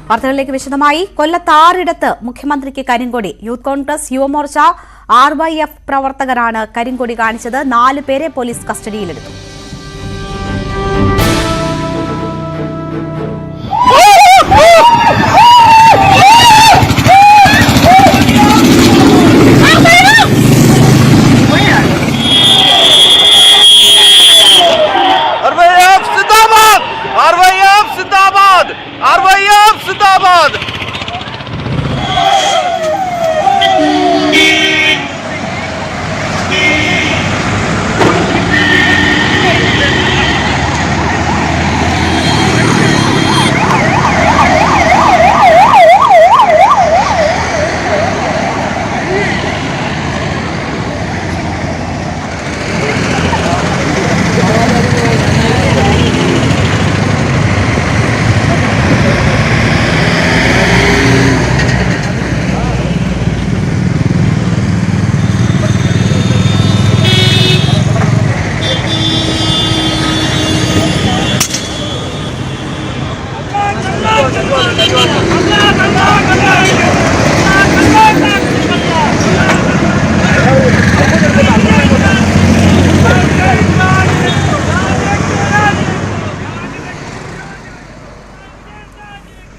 വാർത്തകളിലേക്ക് വിശദമായി. കൊല്ലത്ത് 6 മുഖ്യമന്ത്രിക്ക് കരിങ്കൊടി. യൂത്ത് കോൺഗ്രസ്, യുവമോർച്ച, RYF പ്രവർത്തകരാണ് കരിങ്കൊടി കാണിച്ചത്. 4 പേരെ പോലീസ് കസ്റ്റഡിയിലെടുത്തു.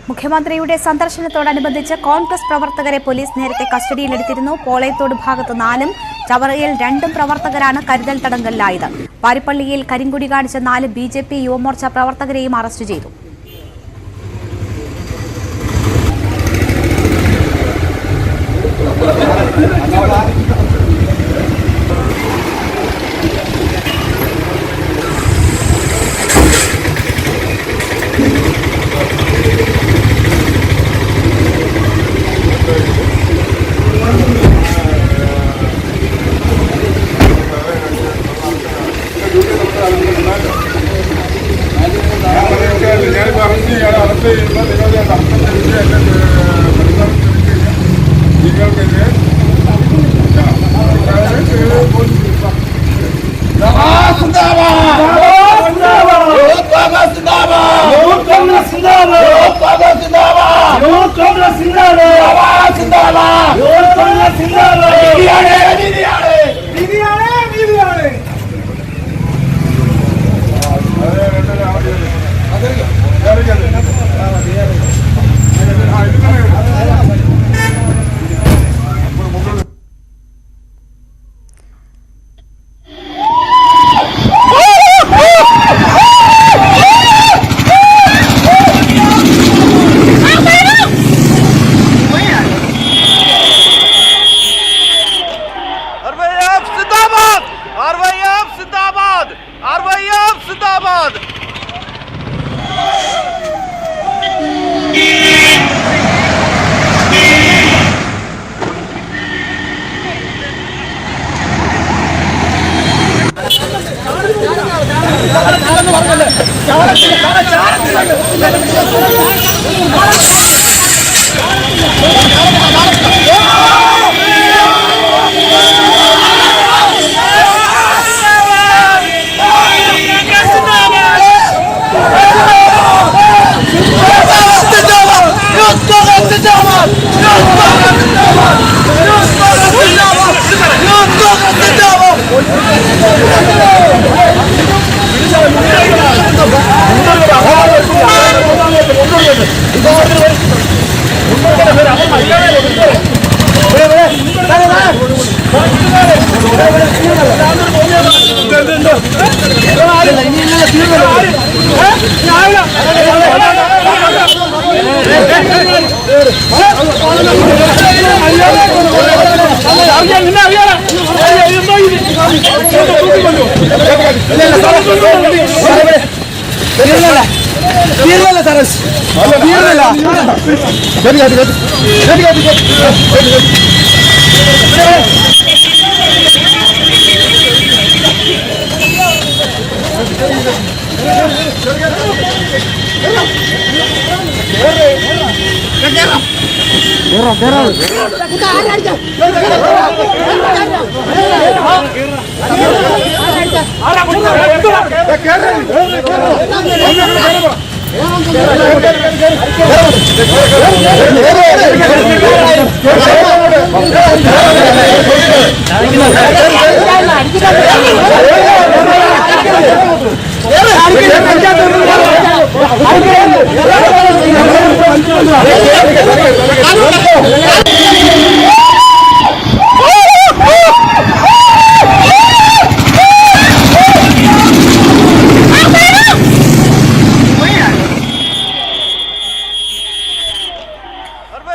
മുഖ്യമന്ത്രിയുടെ സന്ദർശനത്തോടനുബന്ധിച്ച് കോൺഗ്രസ് പ്രവർത്തകരെ പോലീസ് നേരത്തെ കസ്റ്റഡിയിലെടുത്തിരുന്നു. പോളയത്തോട് ഭാഗത്ത് 4, ചവറയിൽ 2 പ്രവർത്തകരാണ് കരുതൽ തടങ്കലിലായത്. പാരിപ്പള്ളിയിൽ കരിങ്കൊടി കാണിച്ച 4 BJP യുവമോർച്ച പ്രവർത്തകരെയും അറസ്റ്റ് ചെയ്തു.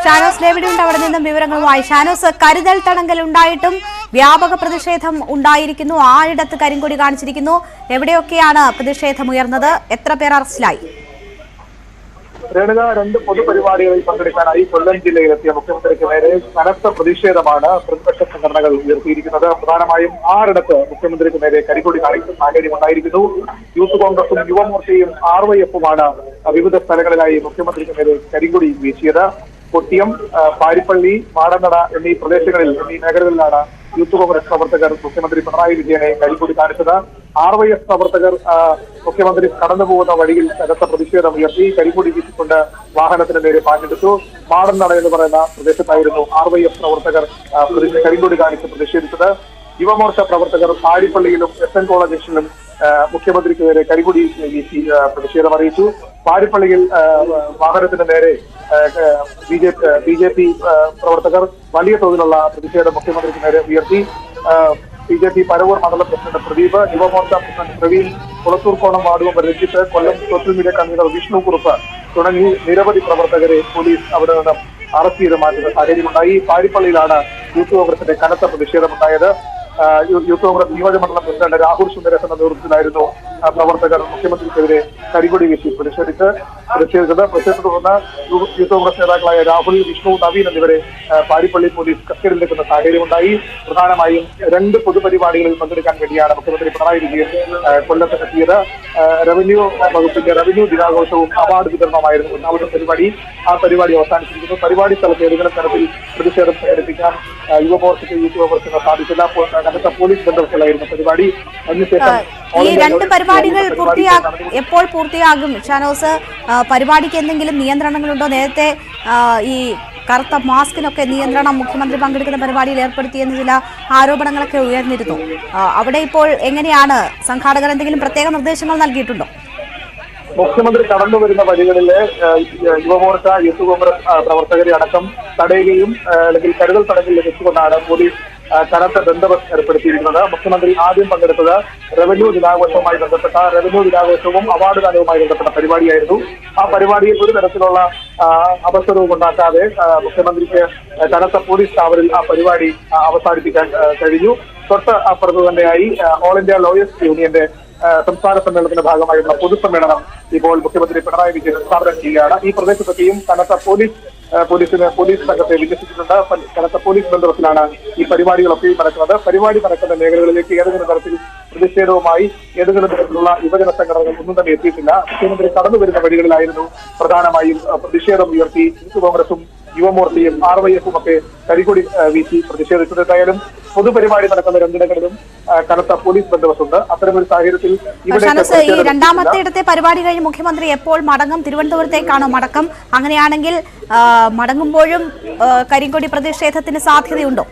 ഷാനോസ് ഡേവിഡുണ്ട് അവിടെ നിന്നും വിവരങ്ങളുമായി. ഷാനോസ്, കരുതൽ തടങ്കൽ ഉണ്ടായിട്ടും വ്യാപക പ്രതിഷേധം ഉണ്ടായിരിക്കുന്നു. ആരിടത്ത് കരിങ്കൊടി കാണിച്ചിരിക്കുന്നു? എവിടെയൊക്കെയാണ് പ്രതിഷേധം ഉയർന്നത്? എത്ര പേർ അറസ്റ്റിലായി? രേണുക, രണ്ട് പൊതുപരിപാടികളിൽ പങ്കെടുക്കാനായി കൊല്ലം ജില്ലയിലെത്തിയ മുഖ്യമന്ത്രിക്ക് നേരെ കനത്ത പ്രതിഷേധമാണ് പ്രതിപക്ഷ സംഘടനകൾ ഉയർത്തിയിരിക്കുന്നത്. പ്രധാനമായും ആറിടത്ത് മുഖ്യമന്ത്രിക്ക് നേരെ കരികൊടി കാണിക്കുന്ന സാഹചര്യം ഉണ്ടായിരിക്കുന്നു. യൂത്ത് കോൺഗ്രസും യുവമോർച്ചയും RYF-ഉമാണ് വിവിധ സ്ഥലങ്ങളിലായി മുഖ്യമന്ത്രിക്ക് നേരെ കരികൊടി വീശിയത്. കൊട്ടിയം, പാരിപ്പള്ളി, മാടനട എന്നീ മേഖലകളിലാണ് യൂത്ത് കോൺഗ്രസ് പ്രവർത്തകർ മുഖ്യമന്ത്രി പിണറായി വിജയനെ കരികൊടി കാണിച്ചത്. RYF പ്രവർത്തകർ മുഖ്യമന്ത്രി കടന്നുപോകുന്ന വഴിയിൽ കനത്ത പ്രതിഷേധം ഉയർത്തി കരികൊടി വീശിക്കൊണ്ട് വാഹനത്തിന് നേരെ പാഞ്ഞെടുത്തു. മാടനട എന്ന് പറയുന്ന പ്രദേശത്തായിരുന്നു RYF പ്രവർത്തകർ കരികൊടി കാണിച്ച് പ്രതിഷേധിച്ചത്. യുവമോർച്ച പ്രവർത്തകർ പാരിപ്പള്ളിയിലും SN കോളേജ് ജംഗ്ഷനിലും മുഖ്യമന്ത്രിക്ക് നേരെ കരികൊടി വീശി പ്രതിഷേധം അറിയിച്ചു. പാരിപ്പള്ളിയിൽ വാഹനത്തിന് നേരെ BJP പ്രവർത്തകർ വലിയ തോതിലുള്ള പ്രതിഷേധം മുഖ്യമന്ത്രിക്ക് നേരെ ഉയർത്തി. BJP പരവൂർ മണ്ഡലം president Pradeep, Yuvamorcha president Praveen, Kulathoorkonam ward member Ranjith, Kollam social media convener Vishnu Kurup തുടങ്ങി നിരവധി പ്രവർത്തകരെ പോലീസ് അവിടെ നിന്ന് അറസ്റ്റ് ചെയ്ത് മാറ്റുന്ന സാഹചര്യമുണ്ടായി. പാരിപ്പള്ളിയിലാണ് യൂത്ത് കോൺഗ്രസിന്റെ കനത്ത പ്രതിഷേധമുണ്ടായത്. യൂത്ത് കോൺഗ്രസ് നിയോജകമണ്ഡലം പ്രസിഡന്റ് രാഹുൽ സുന്ദരേശന്റെ നേതൃത്വത്തിലായിരുന്നു പ്രവർത്തകർ മുഖ്യമന്ത്രിക്കെതിരെ കരികൊടി വീശി പ്രതിഷേധത്തെ തുടർന്ന് യൂത്ത് കോൺഗ്രസ് നേതാക്കളായ രാഹുൽ, വിഷ്ണു, നവീൻ എന്നിവരെ പാരിപ്പള്ളി പോലീസ് കസ്റ്റഡിയിലെടുക്കുന്ന സാഹചര്യമുണ്ടായി. പ്രധാനമായും രണ്ട് പൊതുപരിപാടികളിൽ പങ്കെടുക്കാൻ വേണ്ടിയാണ് മുഖ്യമന്ത്രി പിണറായി വിജയൻ കൊല്ലത്തെത്തിയത്. റവന്യൂ വകുപ്പിന്റെ റവന്യൂ ദിനാഘോഷവും അവാർഡ് വിതരണമായിരുന്നു ഒന്നാമത്തെ പരിപാടി. ആ പരിപാടി അവസാനിച്ചിരിക്കുന്നു. പരിപാടി സ്ഥലത്ത് ഏതെങ്കിലും തരത്തിൽ പ്രതിഷേധം പ്രകടിപ്പിക്കാൻ യുവമോർച്ചയ്ക്ക് യൂത്ത് കോൺഗ്രസിന് സാധിച്ചില്ല. കനത്ത പോലീസ് ബന്ധത്തിലായിരുന്നു പരിപാടി. അതിനുശേഷം ഈ രണ്ട് പരിപാടികൾ എപ്പോൾ പൂർത്തിയാകും ഷാനോസ്? പരിപാടിക്ക് എന്തെങ്കിലും നിയന്ത്രണങ്ങളുണ്ടോ? നേരത്തെ ഈ കറുത്ത മാസ്കിനൊക്കെ നിയന്ത്രണം മുഖ്യമന്ത്രി പങ്കെടുക്കുന്ന പരിപാടിയിൽ ഏർപ്പെടുത്തിയെന്ന് ചില ആരോപണങ്ങളൊക്കെ ഉയർന്നിരുന്നു. അവിടെ ഇപ്പോൾ എങ്ങനെയാണ്? സംഘാടകർ എന്തെങ്കിലും പ്രത്യേക നിർദ്ദേശങ്ങൾ നൽകിയിട്ടുണ്ടോ? മുഖ്യമന്ത്രി കടന്നു വരുന്ന വഴികളിലെ യുവമോർച്ച, യൂത്ത് കോൺഗ്രസ് പ്രവർത്തകരെ അടക്കം തടയുകയും അല്ലെങ്കിൽ കരുതൽ തടങ്കലിൽ വെച്ചുകൊണ്ടാണ് പോലീസ് കനത്ത ബന്ദോബസ്ത് ഏർപ്പെടുത്തിയിരിക്കുന്നത്. മുഖ്യമന്ത്രി ആദ്യം പങ്കെടുത്തത് റവന്യൂ ദിനാഘോഷവുമായി ബന്ധപ്പെട്ട റവന്യൂ ദിനാഘോഷവും അവാർഡ് ദാനവുമായി ബന്ധപ്പെട്ട പരിപാടിയായിരുന്നു. ആ പരിപാടിയിൽ ഒരു തരത്തിലുള്ള അവസരവും ഉണ്ടാക്കാതെ മുഖ്യമന്ത്രിക്ക് കനത്ത പോലീസ് കാവലിൽ ആ പരിപാടി അവസാനിപ്പിക്കാൻ കഴിഞ്ഞു. തൊട്ട് അപ്പുറത്ത് തന്നെയായി ഓൾ ഇന്ത്യ ലോയേഴ്സ് യൂണിയന്റെ സംസ്ഥാന സമ്മേളനത്തിന്റെ ഭാഗമായുള്ള പൊതുസമ്മേളനം ഇപ്പോൾ മുഖ്യമന്ത്രി പിണറായി വിജയൻ ഉദ്ഘാടനം ചെയ്യുകയാണ്. ഈ പ്രദേശത്തൊക്കെയും കനത്ത പോലീസ് സംഘത്തെ വിന്യസിച്ചിട്ടുണ്ട്. കനത്ത പോലീസ് ബന്ധത്തിലാണ് ഈ പരിപാടികളൊക്കെയും നടക്കുന്നത്. പരിപാടി നടക്കുന്ന മേഖലകളിലേക്ക് ഏതെങ്കിലും തരത്തിൽ പ്രതിഷേധവുമായി ഏതെങ്കിലും തരത്തിലുള്ള യുവജന സംഘടനകൾ ഒന്നും തന്നെ എത്തിയിട്ടില്ല. മുഖ്യമന്ത്രി കടന്നു വരുന്ന വഴികളിലായിരുന്നു പ്രധാനമായും പ്രതിഷേധം ഉയർത്തി യൂത്ത് കോൺഗ്രസും യുവമോർച്ചയും RYF-ഉം ഒക്കെ കരികൊടി വീശി പ്രതിഷേധിച്ചത്. എന്തായാലും പൊതുപരിപാടി നടക്കുന്ന രണ്ടിടങ്ങളിലും കനത്ത പോലീസ് ബന്ദോബസ്തുണ്ട്. അത്തരമൊരു സാഹചര്യത്തിൽ ഈ രണ്ടാമത്തെ ഇടത്തെ പരിപാടി കഴിഞ്ഞ് മുഖ്യമന്ത്രി എപ്പോൾ മടങ്ങും? തിരുവനന്തപുരത്തേക്കാണോ മടക്കം? അങ്ങനെയാണെങ്കിൽ മടങ്ങുമ്പോഴും കരിങ്കൊടി പ്രതിഷേധത്തിന് സാധ്യതയുണ്ടോ?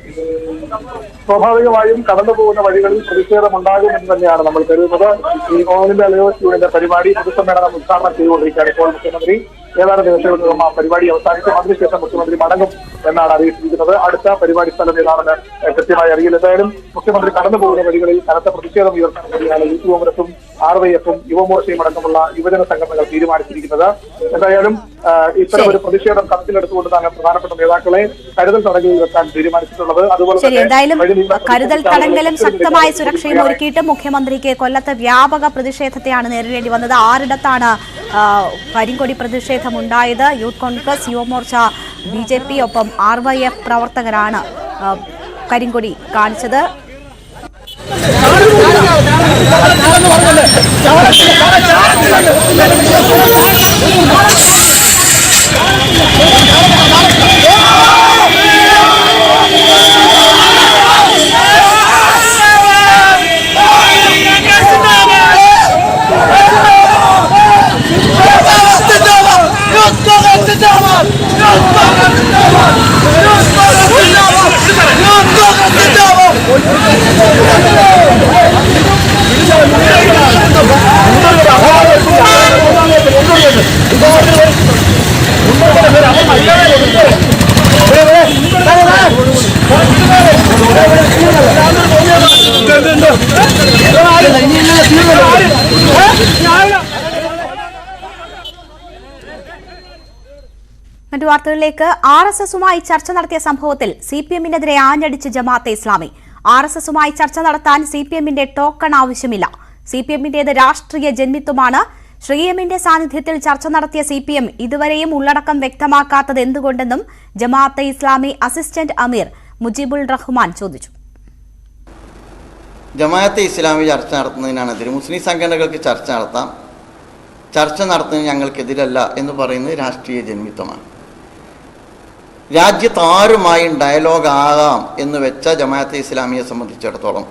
സ്വാഭാവികമായും കടന്നു പോകുന്ന വഴികളിൽ പ്രതിഷേധമുണ്ടാകും എന്ന് തന്നെയാണ് നമ്മൾ കരുതുന്നത്. ഈ ഓൾ ഇന്ത്യ ലോയേഴ്സ് യൂണിയന്റെ പരിപാടി പൊതുസമ്മേളനം ഉദ്ഘാടനം ചെയ്തുകൊണ്ടിരിക്കുകയാണ് ഇപ്പോൾ മുഖ്യമന്ത്രി. ഏതാനും ദിവസങ്ങൾക്കും ആ പരിപാടി അവസാനിക്കും. അതിനുശേഷം മുഖ്യമന്ത്രി മടങ്ങും എന്നാണ് അറിയിച്ചിരിക്കുന്നത്. അടുത്ത പരിപാടി സ്ഥലം ഏതാണെന്ന് കൃത്യമായി അറിയില്ല. എന്തായാലും മുഖ്യമന്ത്രി കടന്നു പോകുന്ന വഴികളിൽ കനത്ത പ്രതിഷേധം ഉയർത്താൻ വേണ്ടിയാണ് യൂത്ത് കോൺഗ്രസും RYF-ഉം യുവമോർച്ചയും അടക്കമുള്ള യുവജന സംഘടനകൾ തീരുമാനിച്ചിരിക്കുന്നത്. എന്തായാലും ഇത്തരം ഒരു പ്രതിഷേധം കണക്കിലെടുത്തുകൊണ്ട് തന്നെ പ്രധാനപ്പെട്ട നേതാക്കളെ കരുതൽ തടങ്കലിൽ വെക്കാൻ തീരുമാനിച്ചിട്ടുള്ളത്. അതുപോലെ കരുതൽ തടങ്കലും ശക്തമായ സുരക്ഷയും ഒരുക്കിയിട്ട് മുഖ്യമന്ത്രിക്ക് കൊല്ലത്ത് വ്യാപക പ്രതിഷേധത്തെയാണ് നേരിടേണ്ടി വന്നത്. ആറിടത്താണ് കരിങ്കൊടി പ്രതിഷേധം ഉണ്ടായത്. യൂത്ത് കോൺഗ്രസ്, യുവമോർച്ച, BJP ഒപ്പം RYF പ്രവർത്തകരാണ് കരിങ്കൊടി കാണിച്ചത്. മറ്റു വാർത്തകളിലേക്ക്. RSSുമായി ചർച്ച നടത്തിയ സംഭവത്തിൽ CPMനെതിരെ ആഞ്ഞടിച്ച് ജമാഅത്തെ ഇസ്ലാമി. RSSുമായി ചർച്ച നടത്താൻ CPMന്റെ ടോക്കൺ ആവശ്യമില്ല. CPMന്റേത് രാഷ്ട്രീയ ജന്മിത്വമാണ്. ശ്രീഎമ്മിന്റെ സാന്നിധ്യത്തിൽ ചർച്ച നടത്തിയ CPM ഇതുവരെയും ഉള്ളടക്കം വ്യക്തമാക്കാത്തത് എന്തുകൊണ്ടെന്നും ജമാഅത്തെ ഇസ്ലാമി അസിസ്റ്റന്റ് അമീർ മുജീബുൾ റഹ്മാൻ ചോദിച്ചു. ജമാഅത്തെ ഇസ്ലാമി ചർച്ച നടത്തുന്നതിനാണെതിരെ മുസ്ലിം സംഘടനകൾക്ക് ചർച്ച നടത്താം, ചർച്ച നടത്തുന്നത് ഞങ്ങൾക്കെതിരല്ല എന്ന് പറയുന്നത് രാഷ്ട്രീയ ജന്മിത്വമാണ്. രാജ്യത്ത് ആരുമായും ഡയലോഗ് ആകാം എന്ന് വെച്ച ജമാഅത്തെ ഇസ്ലാമിയെ സംബന്ധിച്ചിടത്തോളം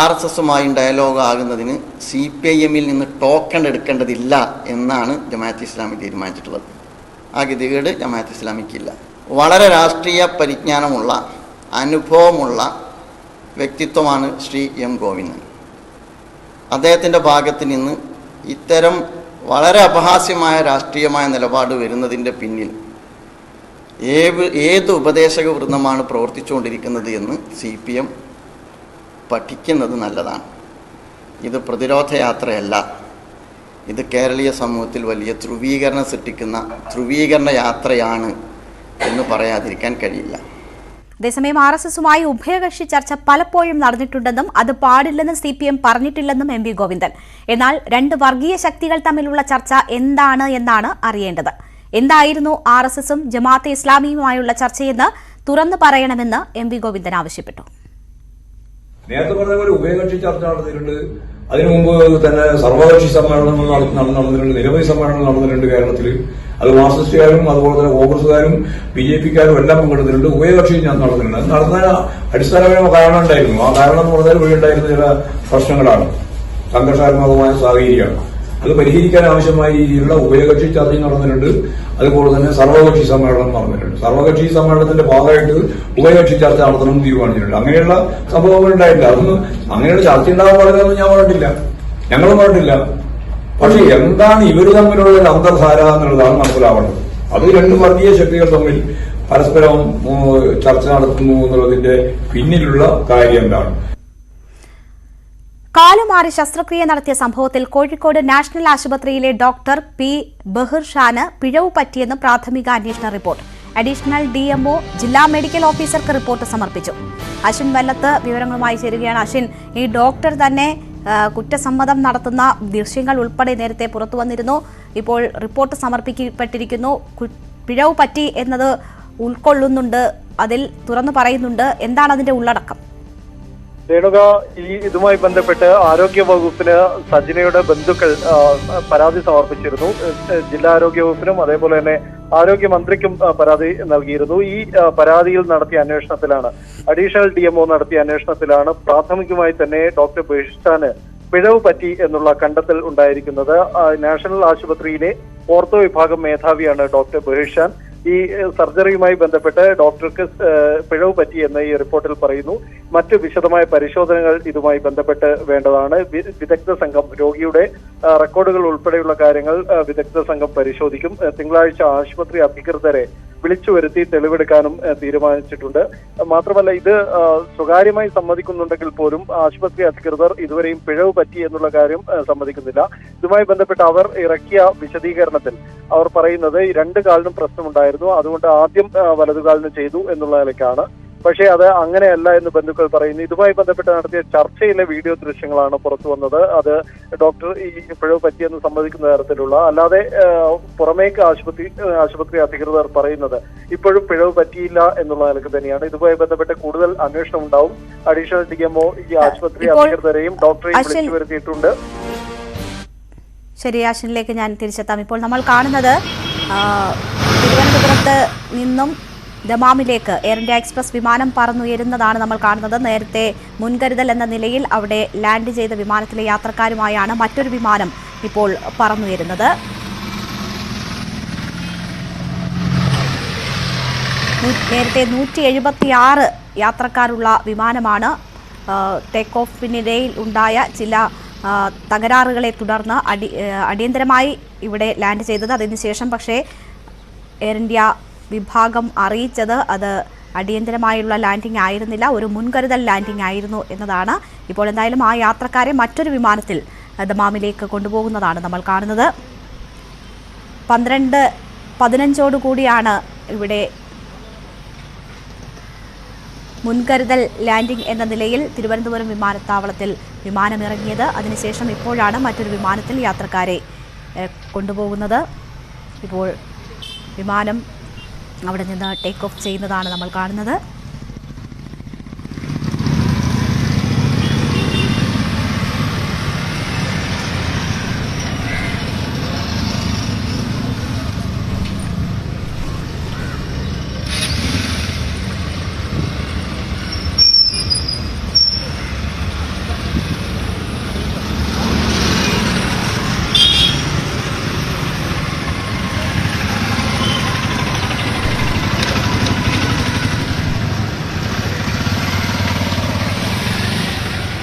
RSSുമായും ഡയലോഗ് ആകുന്നതിന് CPIMൽ നിന്ന് ടോക്കൺ എടുക്കേണ്ടതില്ല എന്നാണ് ജമാഅത്തെ ഇസ്ലാമി തീരുമാനിച്ചിട്ടുള്ളത്. ആ ഗതികേട് ജമാഅത്തെ ഇസ്ലാമിക്കില്ല. വളരെ രാഷ്ട്രീയ പരിജ്ഞാനമുള്ള അനുഭവമുള്ള വ്യക്തിത്വമാണ് ശ്രീ M ഗോവിന്ദൻ. അദ്ദേഹത്തിൻ്റെ ഭാഗത്ത് നിന്ന് ഇത്തരം വളരെ അപഹാസ്യമായ രാഷ്ട്രീയമായ നിലപാട് വരുന്നതിൻ്റെ പിന്നിൽ ഏത് ഉപദേശക വൃന്ദമാണ് പ്രവർത്തിച്ചുകൊണ്ടിരിക്കുന്നത് എന്ന് CPM പഠിക്കുന്നത് നല്ലതാണ്. ഇത് പ്രതിരോധ യാത്രയല്ല, ഇത് കേരളീയ സമൂഹത്തിൽ വലിയ ധ്രുവീകരണം സൃഷ്ടിക്കുന്ന ധ്രുവീകരണ യാത്രയാണ് എന്ന് പറയാതിരിക്കാൻ കഴിയില്ല. അതേസമയം RSSുമായി ഉഭയകക്ഷി ചർച്ച പലപ്പോഴും നടന്നിട്ടുണ്ടെന്നും അത് പാടില്ലെന്ന് CPM പറഞ്ഞിട്ടില്ലെന്നും MV ഗോവിന്ദൻ. എന്നാൽ രണ്ട് വർഗീയ ശക്തികൾ തമ്മിലുള്ള ചർച്ച എന്താണ് എന്നാണ് അറിയേണ്ടത്. എന്തായിരുന്നു RSSും ജമാഅത്തെ ഇസ്ലാമിയുമായുള്ള ചർച്ചയെന്ന് തുറന്നു പറയണമെന്ന് MV ഗോവിന്ദൻ ആവശ്യപ്പെട്ടു. നേരത്തെ പറഞ്ഞ പോലെ ഉഭയകക്ഷി ചർച്ച നടത്തിയിട്ടുണ്ട്. അതിനു മുമ്പ് തന്നെ സർവകക്ഷി സമ്മേളനങ്ങൾ നടന്നിട്ടുണ്ട്, നിരവധി സമ്മേളനങ്ങൾ നടന്നിട്ടുണ്ട് കേരളത്തിൽ. അത് മാർക്സിസ്റ്റുകാരും അതുപോലെ തന്നെ കോൺഗ്രസുകാരും BJPക്കാരും എല്ലാം പങ്കെടുത്തിട്ടുണ്ട്. ഉഭയകക്ഷി നടന്നിട്ടുണ്ട്. അത് നടന്ന അടിസ്ഥാനപരമായ കാരണം ഉണ്ടായിരുന്നു. ആ കാരണം എന്ന് പറഞ്ഞാൽ വഴിയുണ്ടായിരുന്ന ചില പ്രശ്നങ്ങളാണ്, സംഘർഷാത്മകമായ സാഹചര്യമാണ്. അത് പരിഹരിക്കാൻ ആവശ്യമായ രീതിയിലുള്ള ഉഭയകക്ഷി ചർച്ച നടന്നിട്ടുണ്ട്. അതുപോലെ തന്നെ സർവകക്ഷി സമ്മേളനം നടന്നിട്ടുണ്ട്. സർവകക്ഷി സമ്മേളനത്തിന്റെ ഭാഗമായിട്ട് ഉഭയകക്ഷി ചർച്ച നടത്തണമെന്ന് തീരുമാനിച്ചിട്ടുണ്ട്. അങ്ങനെയുള്ള സംഭവങ്ങൾ ഉണ്ടായിട്ടില്ല. അതൊന്നും അങ്ങനെയുള്ള ചർച്ച ഉണ്ടാകാൻ പറയുന്നതെന്ന് ഞാൻ പറഞ്ഞിട്ടില്ല, ഞങ്ങളും പറഞ്ഞിട്ടില്ല. പക്ഷെ എന്താണ് ഇവർ തമ്മിലുള്ള ഒരു അന്തർധാര എന്നുള്ളതാണ് മനസ്സിലാവേണ്ടത്. അത് രണ്ട് വർഗീയ ശക്തികൾ തമ്മിൽ പരസ്പരം ചർച്ച നടത്തുന്നു എന്നുള്ളതിന്റെ പിന്നിലുള്ള കാര്യം എന്താണ്? കാലുമാറി ശസ്ത്രക്രിയ നടത്തിയ സംഭവത്തിൽ കോഴിക്കോട് നാഷണൽ ആശുപത്രിയിലെ ഡോക്ടർ P. ബഹിർ ഷാന് പിഴവ് പറ്റിയെന്ന് പ്രാഥമിക അന്വേഷണ റിപ്പോർട്ട്. അഡീഷണൽ DMO ജില്ലാ മെഡിക്കൽ ഓഫീസർക്ക് റിപ്പോർട്ട് സമർപ്പിച്ചു. അശ്വിൻ വല്ലത്ത് വിവരങ്ങളുമായി ചേരുകയാണ്. അശ്വിൻ, ഈ ഡോക്ടർ തന്നെ കുറ്റസമ്മതം നടത്തുന്ന ദൃശ്യങ്ങൾ ഉൾപ്പെടെ നേരത്തെ പുറത്തു വന്നിരുന്നു. ഇപ്പോൾ റിപ്പോർട്ട് സമർപ്പിക്കപ്പെട്ടിരിക്കുന്നു. പിഴവ് പറ്റി എന്നത് ഉൾക്കൊള്ളുന്നുണ്ട്, അതിൽ തുറന്നു പറയുന്നുണ്ട്. എന്താണ് അതിന്റെ ഉള്ളടക്കം? രേണുക, ഇതുമായി ബന്ധപ്പെട്ട് ആരോഗ്യ വകുപ്പിന് സജിനയുടെ ബന്ധുക്കൾ പരാതി സമർപ്പിച്ചിരുന്നു. ജില്ലാ ആരോഗ്യ വകുപ്പിനും അതേപോലെ തന്നെ ആരോഗ്യമന്ത്രിക്കും പരാതി നൽകിയിരുന്നു. ഈ പരാതിയിൽ നടത്തിയ അന്വേഷണത്തിലാണ്, അഡീഷണൽ DMO നടത്തിയ അന്വേഷണത്തിലാണ് പ്രാഥമികമായി തന്നെ ഡോക്ടർ ബഹിർഷാന് പിഴവ് പറ്റി എന്നുള്ള കണ്ടെത്തൽ ഉണ്ടായിരിക്കുന്നത്. നാഷണൽ ആശുപത്രിയിലെ ഓർത്തോ വിഭാഗം മേധാവിയാണ് ഡോക്ടർ ബഹിർഷാൻ. ഈ സർജറിയുമായി ബന്ധപ്പെട്ട് ഡോക്ടർക്ക് പിഴവ് പറ്റി എന്ന് ഈ റിപ്പോർട്ടിൽ പറയുന്നു. മറ്റ് വിശദമായ പരിശോധനകൾ ഇതുമായി ബന്ധപ്പെട്ട് വേണ്ടതാണ്. വിദഗ്ധ സംഘം രോഗിയുടെ റെക്കോർഡുകൾ ഉൾപ്പെടെയുള്ള കാര്യങ്ങൾ വിദഗ്ധ സംഘം പരിശോധിക്കും. തിങ്കളാഴ്ച ആശുപത്രി അധികൃതരെ വിളിച്ചു വരുത്തി തെളിവെടുക്കാനും തീരുമാനിച്ചിട്ടുണ്ട്. മാത്രമല്ല, ഇത് സ്വകാര്യമായി സമ്മതിക്കുന്നുണ്ടെങ്കിൽ പോലും ആശുപത്രി അധികൃതർ ഇതുവരെയും പിഴവ് പറ്റി എന്നുള്ള കാര്യം സമ്മതിക്കുന്നില്ല. ഇതുമായി ബന്ധപ്പെട്ട് അവർ ഇറക്കിയ വിശദീകരണത്തിൽ അവർ പറയുന്നത് ഈ രണ്ട് കാലിനും പ്രശ്നമുണ്ടായിരുന്നു, അതുകൊണ്ട് ആദ്യം വലതുകാലിന് ചെയ്തു എന്നുള്ള നിലയ്ക്കാണ്. പക്ഷേ അത് അങ്ങനെയല്ല എന്ന് ബന്ധുക്കൾ പറയുന്നു. ഇതുമായി ബന്ധപ്പെട്ട് നടത്തിയ ചർച്ചയിലെ വീഡിയോ ദൃശ്യങ്ങളാണ് പുറത്തു വന്നത്. അത് ഡോക്ടർ ഈ പിഴവ് പറ്റിയെന്ന് സമ്മതിക്കുന്ന തരത്തിലുള്ള, അല്ലാതെ പുറമേക്ക് ആശുപത്രി അധികൃതർ പറയുന്നത് ഇപ്പോഴും പിഴവ് പറ്റിയില്ല എന്നുള്ള നിലക്ക് തന്നെയാണ്. ഇതുമായി ബന്ധപ്പെട്ട് കൂടുതൽ അന്വേഷണം ഉണ്ടാവും. അഡീഷണൽ DMO ഈ ആശുപത്രി അധികൃതരെയും ഡോക്ടറെയും വിളിച്ചു വരുത്തിയിട്ടുണ്ട്. ശരി, ആശനിലേക്ക് ഞാൻ തിരിച്ചെത്താം. ഇപ്പോൾ നമ്മൾ കാണുന്നത് തിരുവനന്തപുരത്ത് നിന്നും ദമാമിലേക്ക് എയർ ഇന്ത്യ എക്സ്പ്രസ് വിമാനം പറന്നുയരുന്നതാണ് നമ്മൾ കാണുന്നത്. നേരത്തെ മുൻകരുതൽ എന്ന നിലയിൽ അവിടെ ലാൻഡ് ചെയ്ത വിമാനത്തിലെ യാത്രക്കാരുമായാണ് മറ്റൊരു വിമാനം ഇപ്പോൾ പറന്നുയരുന്നത്. നേരത്തെ 176 യാത്രക്കാരുള്ള വിമാനമാണ് ടേക്ക് ഓഫിനിടയിൽ ഉണ്ടായ ചില തകരാറുകളെ തുടർന്ന് അടിയന്തരമായി ഇവിടെ ലാൻഡ് ചെയ്തത്. അതിനുശേഷം പക്ഷേ എയർ ഇന്ത്യ വിഭാഗം അറിയിച്ചത് അത് അടിയന്തരമായുള്ള ലാൻഡിംഗ് ആയിരുന്നില്ല, ഒരു മുൻകരുതൽ ലാൻഡിംഗ് ആയിരുന്നു എന്നതാണ്. ഇപ്പോൾ എന്തായാലും ആ യാത്രക്കാരെ മറ്റൊരു വിമാനത്തിൽ ദമാമിലേക്ക് കൊണ്ടുപോകുന്നതാണ് നമ്മൾ കാണുന്നത്. 12 15 ഇവിടെ മുൻകരുതൽ ലാൻഡിംഗ് എന്ന നിലയിൽ തിരുവനന്തപുരം വിമാനത്താവളത്തിൽ വിമാനമിറങ്ങിയത്. അതിനുശേഷം ഇപ്പോഴാണ് മറ്റൊരു വിമാനത്തിൽ യാത്രക്കാരെ കൊണ്ടുപോകുന്നത്. ഇപ്പോൾ വിമാനം അവിടെ നിന്ന് ടേക്ക് ഓഫ് ചെയ്യുന്നതാണ് നമ്മൾ കാണുന്നത്.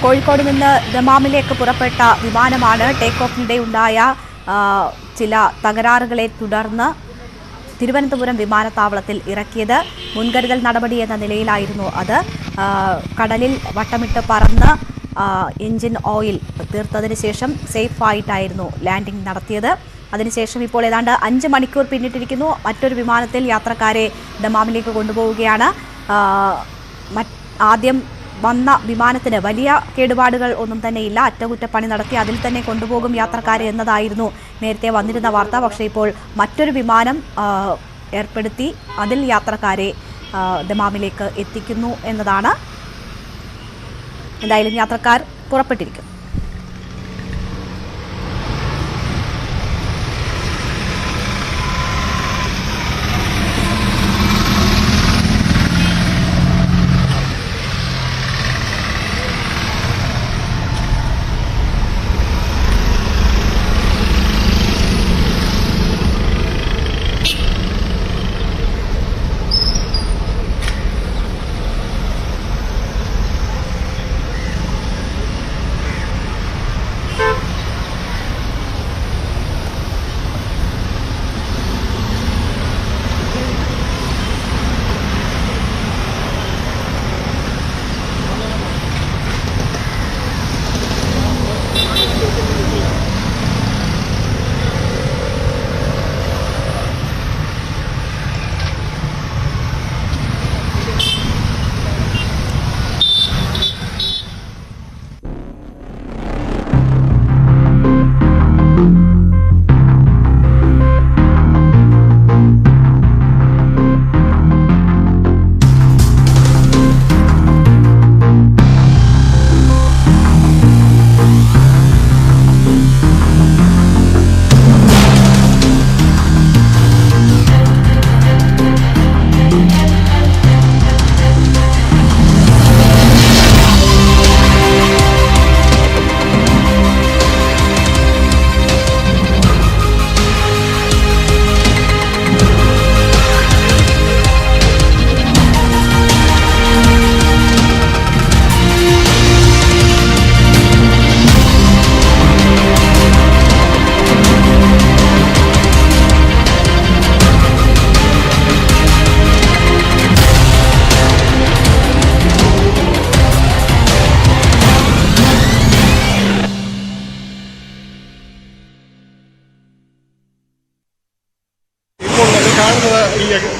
കോഴിക്കോട് നിന്ന് ദമാമിലേക്ക് പുറപ്പെട്ട വിമാനമാണ് ടേക്ക് ഓഫിനിടെ ഉണ്ടായ ചില തകരാറുകളെ തുടർന്ന് തിരുവനന്തപുരം വിമാനത്താവളത്തിൽ ഇറക്കിയത്. മുൻകരുതൽ നടപടി എന്ന നിലയിലായിരുന്നു അത്. കടലിൽ വട്ടമിട്ട് പറന്ന് എഞ്ചിൻ ഓയിൽ തീർത്തതിന് ശേഷം സേഫായിട്ടായിരുന്നു ലാൻഡിംഗ് നടത്തിയത്. അതിനുശേഷം ഇപ്പോൾ ഏതാണ്ട് 5 മണിക്കൂർ പിന്നിട്ടിരിക്കുന്നു. മറ്റൊരു വിമാനത്തിൽ യാത്രക്കാരെ ദമാമിലേക്ക് കൊണ്ടുപോവുകയാണ്. ആദ്യം വന്ന വിമാനത്തിന് വലിയ കേടുപാടുകൾ ഒന്നും തന്നെയില്ല. അറ്റകുറ്റപ്പണി നടത്തി അതിൽ തന്നെ കൊണ്ടുപോകും യാത്രക്കാരെ എന്നതായിരുന്നു നേരത്തെ വന്നിരുന്ന വാർത്ത. പക്ഷേ ഇപ്പോൾ മറ്റൊരു വിമാനം ഏർപ്പെടുത്തി അതിൽ യാത്രക്കാരെ ദമാമിലേക്ക് എത്തിക്കുന്നു എന്നതാണ്. എന്തായാലും യാത്രക്കാർ പുറപ്പെട്ടിരിക്കുന്നു.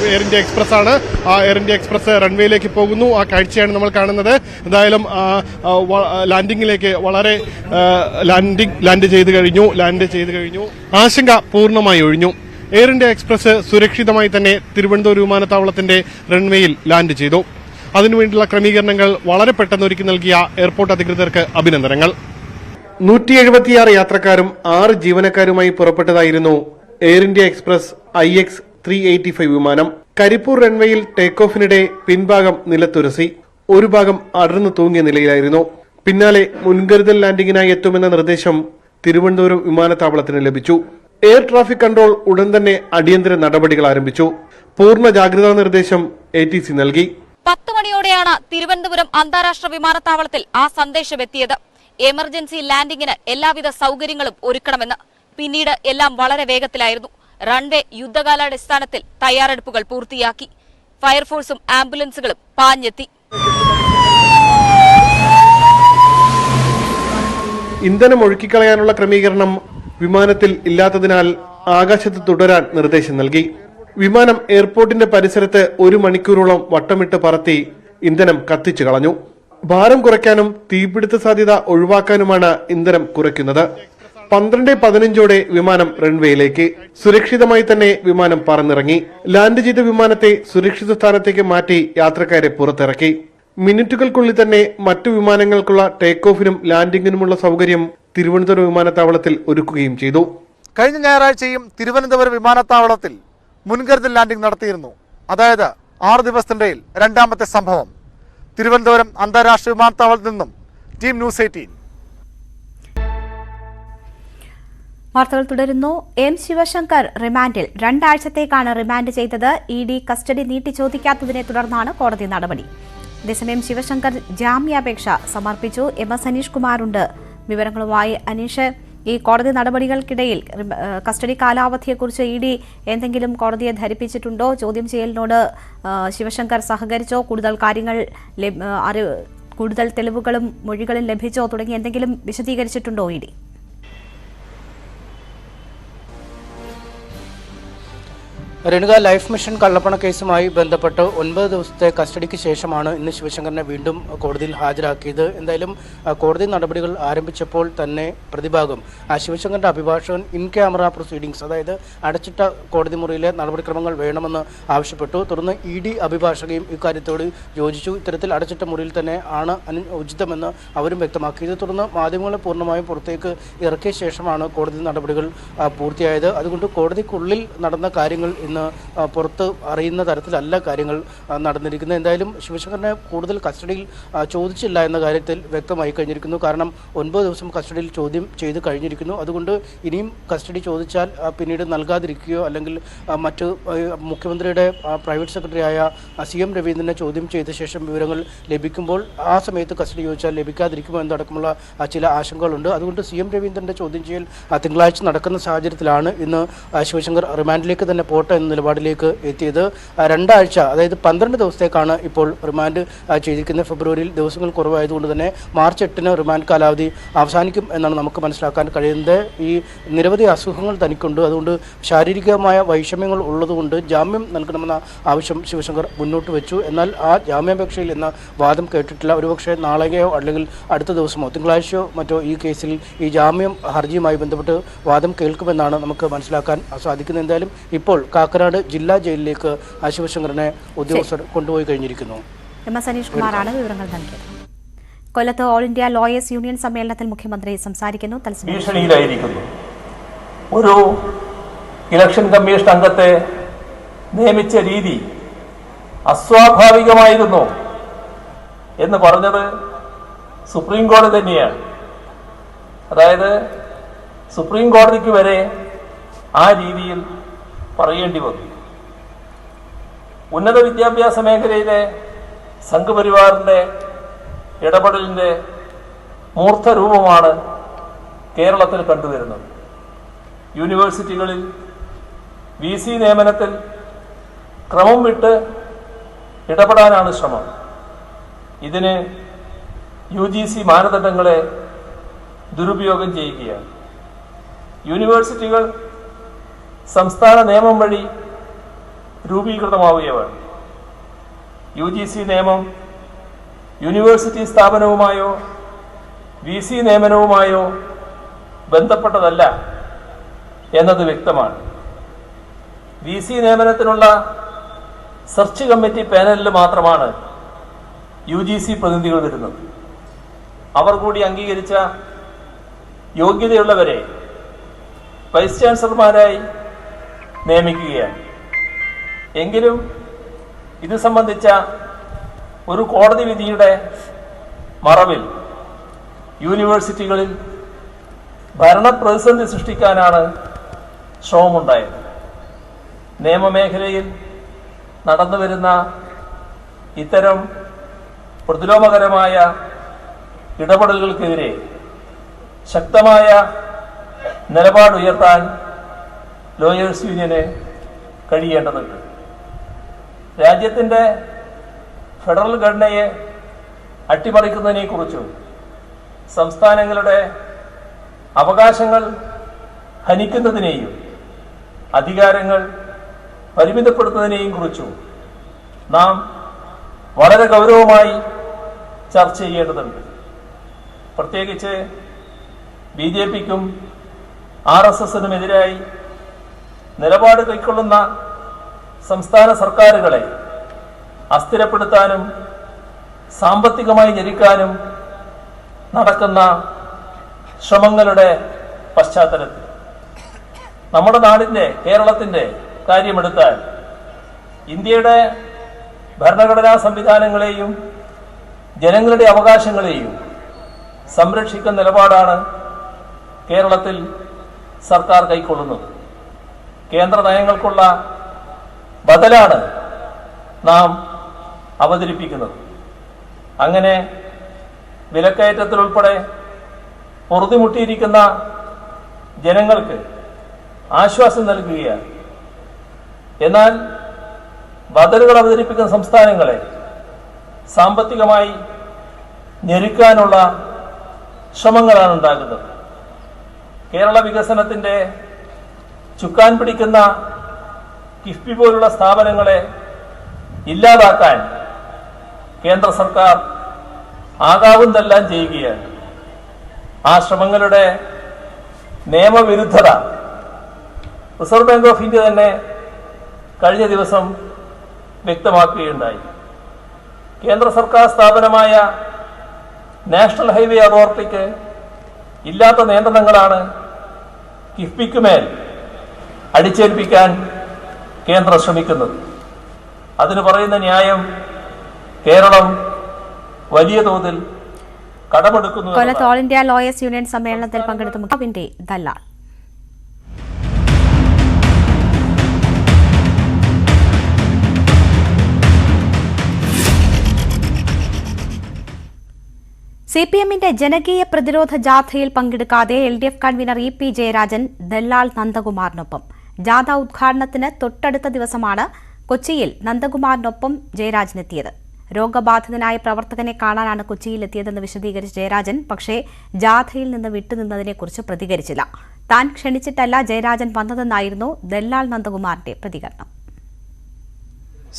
എയർ ഇന്ത്യ എക്സ്പ്രസ് ആണ്. ആ എയർ ഇന്ത്യ എക്സ്പ്രസ് റൺവേയിലേക്ക് പോകുന്നു. ആ കാഴ്ചയാണ് നമ്മൾ കാണുന്നത്. എന്തായാലും ലാൻഡിങ്ങിലേക്ക് വളരെ ലാൻഡ് ചെയ്ത് കഴിഞ്ഞു. ആശങ്ക പൂർണ്ണമായി ഒഴിഞ്ഞു. എയർ ഇന്ത്യ എക്സ്പ്രസ് സുരക്ഷിതമായി തന്നെ തിരുവനന്തപുരം വിമാനത്താവളത്തിന്റെ റൺവേയിൽ ലാൻഡ് ചെയ്തു. അതിനുവേണ്ടിയുള്ള ക്രമീകരണങ്ങൾ വളരെ പെട്ടെന്ന് ഒരുക്കി നൽകിയ എയർപോർട്ട് അധികൃതർക്ക് അഭിനന്ദനങ്ങൾ. 176 യാത്രക്കാരും 6 ജീവനക്കാരുമായി പുറപ്പെട്ടതായിരുന്നു എയർ ഇന്ത്യ എക്സ്പ്രസ് IX-385 വിമാനം. കരിപ്പൂർ റൺവേയിൽ ടേക്ക് ഓഫിനിടെ പിൻഭാഗം നിലത്തുരസി. ഒരു ഭാഗം അടർന്നു തൂങ്ങിയ നിലയിലായിരുന്നു. പിന്നാലെ മുൻകരുതൽ ലാൻഡിംഗിനായി എത്തുമെന്ന നിർദ്ദേശം തിരുവനന്തപുരം വിമാനത്താവളത്തിന് ലഭിച്ചു. എയർ ട്രാഫിക് കൺട്രോൾ ഉടൻ തന്നെ അടിയന്തര നടപടികൾ ആരംഭിച്ചു. പൂർണ്ണ ജാഗ്രതാ നിർദ്ദേശം ATC നൽകി. 10 മണിയോടെയാണ് തിരുവനന്തപുരം അന്താരാഷ്ട്ര വിമാനത്താവളത്തിൽ ആ സന്ദേശം എത്തിയത്. എമർജൻസി ലാൻഡിംഗിന് എല്ലാവിധ സൗകര്യങ്ങളും ഒരുക്കണമെന്ന്. പിന്നീട് എല്ലാം വളരെ വേഗത്തിലായിരുന്നു. റൺവേ യുദ്ധകാലാടിസ്ഥാനത്തിൽ തയ്യാറെടുപ്പുകൾ പൂർത്തിയാക്കി. ഫയർഫോഴ്സും ആംബുലൻസുകളും പാഞ്ഞെത്തി. ഇന്ധനം ഒഴുക്കിക്കളയാനുള്ള ക്രമീകരണം വിമാനത്തിൽ ഇല്ലാത്തതിനാൽ ആകാശത്ത് തുടരാൻ നിർദ്ദേശം നൽകി. വിമാനം എയർപോർട്ടിന്റെ പരിസരത്ത് 1 മണിക്കൂറോളം വട്ടമിട്ട് പറത്തി ഇന്ധനം കത്തിച്ചു കളഞ്ഞു. ഭാരം കുറയ്ക്കാനും തീപിടുത്ത സാധ്യത ഒഴിവാക്കാനുമാണ് ഇന്ധനം കുറയ്ക്കുന്നത്. 12:15 വിമാനം റൺവേയിലേക്ക്. സുരക്ഷിതമായി തന്നെ വിമാനം പറന്നിറങ്ങി. ലാൻഡ് ചെയ്ത വിമാനത്തെ സുരക്ഷിത സ്ഥാനത്തേക്ക് മാറ്റി യാത്രക്കാരെ പുറത്തിറക്കി. മിനിറ്റുകൾക്കുള്ളിൽ തന്നെ മറ്റു വിമാനങ്ങൾക്കുള്ള ടേക്ക് ഓഫിനും ലാൻഡിങ്ങിനുമുള്ള സൗകര്യം തിരുവനന്തപുരം വിമാനത്താവളത്തിൽ ഒരുക്കുകയും ചെയ്തു. കഴിഞ്ഞ ഞായറാഴ്ചയും തിരുവനന്തപുരം വിമാനത്താവളത്തിൽ മുൻകരുതൽ ലാൻഡിംഗ് നടത്തിയിരുന്നു. അതായത് 6 ദിവസത്തിനിടയിൽ രണ്ടാമത്തെ സംഭവം. തിരുവനന്തപുരം അന്താരാഷ്ട്ര വിമാനത്താവളത്തിൽ നിന്നും ടീം ന്യൂസ് 18. വാർത്തകൾ തുടരുന്നു. എം ശിവശങ്കർ റിമാൻഡിൽ 2 ആഴ്ചത്തേക്കാണ് റിമാൻഡ് ചെയ്തത്. ED കസ്റ്റഡി നീട്ടി ചോദിക്കാത്തതിനെ തുടർന്നാണ് കോടതി നടപടി. അതേസമയം ശിവശങ്കർ ജാമ്യാപേക്ഷ സമർപ്പിച്ചു. MS അനീഷ് കുമാറുണ്ട് വിവരങ്ങളുമായി. അനീഷ്, ഈ കോടതി നടപടികൾക്കിടയിൽ കസ്റ്റഡി കാലാവധിയെക്കുറിച്ച് ED എന്തെങ്കിലും കോടതിയെ ധരിപ്പിച്ചിട്ടുണ്ടോ? ചോദ്യം ചെയ്യലിനോട് ശിവശങ്കർ സഹകരിച്ചോ? കൂടുതൽ തെളിവുകളും മൊഴികളും ലഭിച്ചോ? തുടങ്ങി എന്തെങ്കിലും വിശദീകരിച്ചിട്ടുണ്ടോ ED? രേണുക, ലൈഫ് മിഷൻ കള്ളപ്പണ കേസുമായി ബന്ധപ്പെട്ട് 9 ദിവസത്തെ കസ്റ്റഡിക്ക് ശേഷമാണ് ഇന്ന് ശിവശങ്കറിനെ വീണ്ടും കോടതിയിൽ ഹാജരാക്കിയത്. എന്തായാലും കോടതി നടപടികൾ ആരംഭിച്ചപ്പോൾ തന്നെ പ്രതിഭാഗം ശിവശങ്കറിന്റെ അഭിഭാഷകൻ ഇൻ ക്യാമറ പ്രൊസീഡിംഗ്സ്, അതായത് അടച്ചിട്ട കോടതി മുറിയിലെ നടപടിക്രമങ്ങൾ വേണമെന്ന് ആവശ്യപ്പെട്ടു. തുടർന്ന് ED അഭിഭാഷകയും ഇക്കാര്യത്തോട് യോജിച്ചു. ഇത്തരത്തിൽ അടച്ചിട്ട മുറിയിൽ തന്നെ ആണ് ഉചിതമെന്ന് അവരും വ്യക്തമാക്കിയത്. തുടർന്ന് മാധ്യമങ്ങളെ പൂർണ്ണമായും പുറത്തേക്ക് ഇറക്കിയ ശേഷമാണ് കോടതി നടപടികൾ പൂർത്തിയായത്. അതുകൊണ്ട് കോടതിക്കുള്ളിൽ നടന്ന കാര്യങ്ങൾ പുറത്ത് അറിയുന്ന തരത്തിലല്ല കാര്യങ്ങൾ നടന്നിരിക്കുന്നത്. എന്തായാലും ശിവശങ്കറിനെ കൂടുതൽ കസ്റ്റഡിയിൽ ചോദിച്ചില്ല എന്ന കാര്യത്തിൽ വ്യക്തമായി കഴിഞ്ഞിരിക്കുന്നു. കാരണം 9 ദിവസം കസ്റ്റഡിയിൽ ചോദ്യം ചെയ്ത് കഴിഞ്ഞിരിക്കുന്നു. അതുകൊണ്ട് ഇനിയും കസ്റ്റഡി ചോദിച്ചാൽ പിന്നീട് നൽകാതിരിക്കുകയോ അല്ലെങ്കിൽ മറ്റ് മുഖ്യമന്ത്രിയുടെ പ്രൈവറ്റ് സെക്രട്ടറിയായ CM രവീന്ദ്രനെ ചോദ്യം ചെയ്ത ശേഷം വിവരങ്ങൾ ലഭിക്കുമ്പോൾ ആ സമയത്ത് കസ്റ്റഡി ചോദിച്ചാൽ ലഭിക്കാതിരിക്കുമോ എന്നടക്കമുള്ള ചില ആശങ്കകളുണ്ട്. അതുകൊണ്ട് CM രവീന്ദ്രന്റെ ചോദ്യം ചെയ്യൽ തിങ്കളാഴ്ച നടക്കുന്ന സാഹചര്യത്തിലാണ് ഇന്ന് ശിവശങ്കർ റിമാൻഡിലേക്ക് തന്നെ പോട്ടെ എന്ന നിലപാടിലേക്ക് എത്തിയത്. 2 ആഴ്ച, അതായത് 12 ദിവസത്തേക്കാണ് ഇപ്പോൾ റിമാൻഡ് ചെയ്തിരിക്കുന്നത്. ഫെബ്രുവരിയിൽ ദിവസങ്ങൾ കുറവായതുകൊണ്ട് തന്നെ മാർച്ച് 8-ന് റിമാൻഡ് കാലാവധി അവസാനിക്കും എന്നാണ് നമുക്ക് മനസ്സിലാക്കാൻ കഴിയുന്നത്. ഈ നിരവധി അസുഖങ്ങൾ തനിക്കുണ്ട്. അതുകൊണ്ട് ശാരീരികമായ വൈഷമ്യങ്ങൾ ഉള്ളതുകൊണ്ട് ജാമ്യം നൽകണമെന്ന ആവശ്യം ശിവശങ്കർ മുന്നോട്ട് വെച്ചു. എന്നാൽ ആ ജാമ്യാപേക്ഷയിൽ എന്ന വാദം കേട്ടിട്ടില്ല. ഒരുപക്ഷെ നാളെയോ അല്ലെങ്കിൽ അടുത്ത ദിവസമോ തിങ്കളാഴ്ചയോ മറ്റോ ഈ കേസിൽ ഈ ജാമ്യം ഹർജിയുമായി ബന്ധപ്പെട്ട് വാദം കേൾക്കുമെന്നാണ് നമുക്ക് മനസ്സിലാക്കാൻ സാധിക്കുന്നത്. എന്തായാലും ഇപ്പോൾ കാക്കനാട് ജില്ലാ ജയിലിലേക്ക് ശിവശങ്കറിനെ ഉദ്യോഗസ്ഥർ കൊണ്ടുപോയി കഴിഞ്ഞിരിക്കുന്നു. MS അനീഷ് കുമാറാണ് വിവരങ്ങൾ നൽകിയത്. കൊല്ലത്ത് ഓൾ ഇന്ത്യ ലോയേഴ്സ് യൂണിയൻ സമ്മേളനത്തിൽ മുഖ്യമന്ത്രി സംസാരിക്കുന്നു. ഭീഷണിയിലായിരിക്കുന്നു. ഒരു ഇലക്ഷൻ കമ്മീഷൻ അംഗത്തെ നിയമിച്ച രീതി അസ്വാഭാവികമായിരുന്നു എന്ന് പറഞ്ഞത് സുപ്രീം കോടതി തന്നെയാണ്. അതായത് സുപ്രീം കോടതിക്ക് വരെ ആ രീതിയിൽ പറയേണ്ടി വന്നു. ഉന്നത വിദ്യാഭ്യാസ മേഖലയിലെ സംഘപരിവാറിന്റെ ഇടപെടലിന്റെ മൂർത്തരൂപമാണ് കേരളത്തിൽ കണ്ടുവരുന്നത്. യൂണിവേഴ്സിറ്റികളിൽ VC നിയമനത്തിൽ ക്രമം വിട്ട് ഇടപെടാനാണ് ശ്രമം. ഇതിന് UGC മാനദണ്ഡങ്ങളെ ദുരുപയോഗം ചെയ്യുകയാണ്. യൂണിവേഴ്സിറ്റികൾ സംസ്ഥാന നിയമം വഴി രൂപീകൃതമാവുകയാണ്. UGC നിയമം യൂണിവേഴ്സിറ്റി സ്ഥാപനവുമായോ VC നിയമനവുമായോ ബന്ധപ്പെട്ടതല്ല എന്നത് വ്യക്തമാണ്. VC നിയമനത്തിനുള്ള സെർച്ച് കമ്മിറ്റി പാനലിൽ മാത്രമാണ് UGC പ്രതിനിധികൾ വരുന്നത്. അവർ കൂടി അംഗീകരിച്ച യോഗ്യതയുള്ളവരെ വൈസ് ചാൻസലർമാരായി നിയമിക്കുകയാണ്. എങ്കിലും ഇത് സംബന്ധിച്ച ഒരു കോടതി വിധിയുടെ മറവിൽ യൂണിവേഴ്സിറ്റികളിൽ ഭരണപ്രതിസന്ധി സൃഷ്ടിക്കാനാണ് ശ്രമമുണ്ടായത്. നിയമമേഖലയിൽ നടന്നുവരുന്ന ഇത്തരം പ്രതിലോമകരമായ ഇടപെടലുകൾക്കെതിരെ ശക്തമായ നിലപാടുയർത്താൻ ലോയേഴ്സ് യൂണിയന് കഴിയേണ്ടതുണ്ട്. രാജ്യത്തിൻ്റെ ഫെഡറൽ ഘടനയെ അട്ടിമറിക്കുന്നതിനെക്കുറിച്ചും സംസ്ഥാനങ്ങളുടെ അവകാശങ്ങൾ ഹനിക്കുന്നതിനെയും അധികാരങ്ങൾ പരിമിതപ്പെടുത്തുന്നതിനെയും കുറിച്ചും നാം വളരെ ഗൗരവമായി ചർച്ച ചെയ്യേണ്ടതുണ്ട്. പ്രത്യേകിച്ച് BJPക്കും RSSനുമെതിരായി നിലപാട് കൈക്കൊള്ളുന്ന സംസ്ഥാന സർക്കാരുകളെ അസ്ഥിരപ്പെടുത്താനും സാമ്പത്തികമായി ഞെരുക്കാനും നടക്കുന്ന ശ്രമങ്ങളുടെ പശ്ചാത്തലത്തിൽ നമ്മുടെ നാടിൻ്റെ, കേരളത്തിൻ്റെ കാര്യമെടുത്താൽ ഇന്ത്യയുടെ ഭരണഘടനാ സംവിധാനങ്ങളെയും ജനങ്ങളുടെ അവകാശങ്ങളെയും സംരക്ഷിക്കുന്ന നിലപാടാണ് കേരളത്തിൽ സർക്കാർ കൈക്കൊള്ളുന്നത്. കേന്ദ്ര നയങ്ങൾക്കുള്ള ബദലാണ് നാം അവതരിപ്പിക്കുന്നത്. അങ്ങനെ വിലക്കയറ്റത്തിലുൾപ്പെടെ പൊറുതിമുട്ടിയിരിക്കുന്ന ജനങ്ങൾക്ക് ആശ്വാസം നൽകുകയാണ്. എന്നാൽ ബദലുകൾ അവതരിപ്പിക്കുന്ന സംസ്ഥാനങ്ങളെ സാമ്പത്തികമായി ഞെരുക്കാനുള്ള ശ്രമങ്ങളാണ് ഉണ്ടാകുന്നത്. കേരള വികസനത്തിൻ്റെ ചുക്കാൻ പിടിക്കുന്ന കിഫ്ബി പോലുള്ള സ്ഥാപനങ്ങളെ ഇല്ലാതാക്കാൻ കേന്ദ്ര സർക്കാർ ആകാവുന്നതെല്ലാം ചെയ്യുകയാണ്. ആ ശ്രമങ്ങളുടെ നിയമവിരുദ്ധത റിസർവ് ബാങ്ക് ഓഫ് ഇന്ത്യ തന്നെ കഴിഞ്ഞ ദിവസം വ്യക്തമാക്കുകയുണ്ടായി. കേന്ദ്ര സർക്കാർ സ്ഥാപനമായ നാഷണൽ ഹൈവേ അതോറിറ്റിക്ക് ഇല്ലാത്ത നിയന്ത്രണങ്ങളാണ് കിഫ്ബിക്കുമേൽ അടിച്ചേൽപ്പിക്കാൻ കേന്ദ്രം ശ്രമിക്കുന്നത്. അതിന് പറയുന്ന ന്യായം കേരളം വലിയ തോതിൽ കടമെടുക്കുന്നു. കൊല്ലത്ത് ഓൾ ഇന്ത്യ ലോയേഴ്സ് യൂണിയൻ സമ്മേളനത്തിൽ പങ്കെടുത്ത മുഖ്യമന്ത്രി ദല്ലാൽ CPMന്റെ ജനകീയ പ്രതിരോധ ജാഥയിൽ പങ്കെടുക്കാതെ LDF കൺവീനർ EP ജയരാജൻ ദല്ലാൽ നന്ദകുമാറിനൊപ്പം. ജാഥ ഉദ്ഘാടനത്തിന് തൊട്ടടുത്ത ദിവസമാണ് കൊച്ചിയിൽ നന്ദകുമാറിനൊപ്പം ജയരാജനെത്തിയത്. രോഗബാധിതനായ പ്രവർത്തകനെ കാണാനാണ് കൊച്ചിയിലെത്തിയതെന്ന് വിശദീകരിച്ച ജയരാജൻ, പക്ഷേ ജാഥയിൽ നിന്ന് വിട്ടുനിന്നതിനെക്കുറിച്ച് പ്രതികരിച്ചില്ല. താൻ ക്ഷണിച്ചിട്ടല്ല ജയരാജൻ വന്നതെന്നായിരുന്നു ദല്ലാൽ നന്ദകുമാറിന്റെ പ്രതികരണം.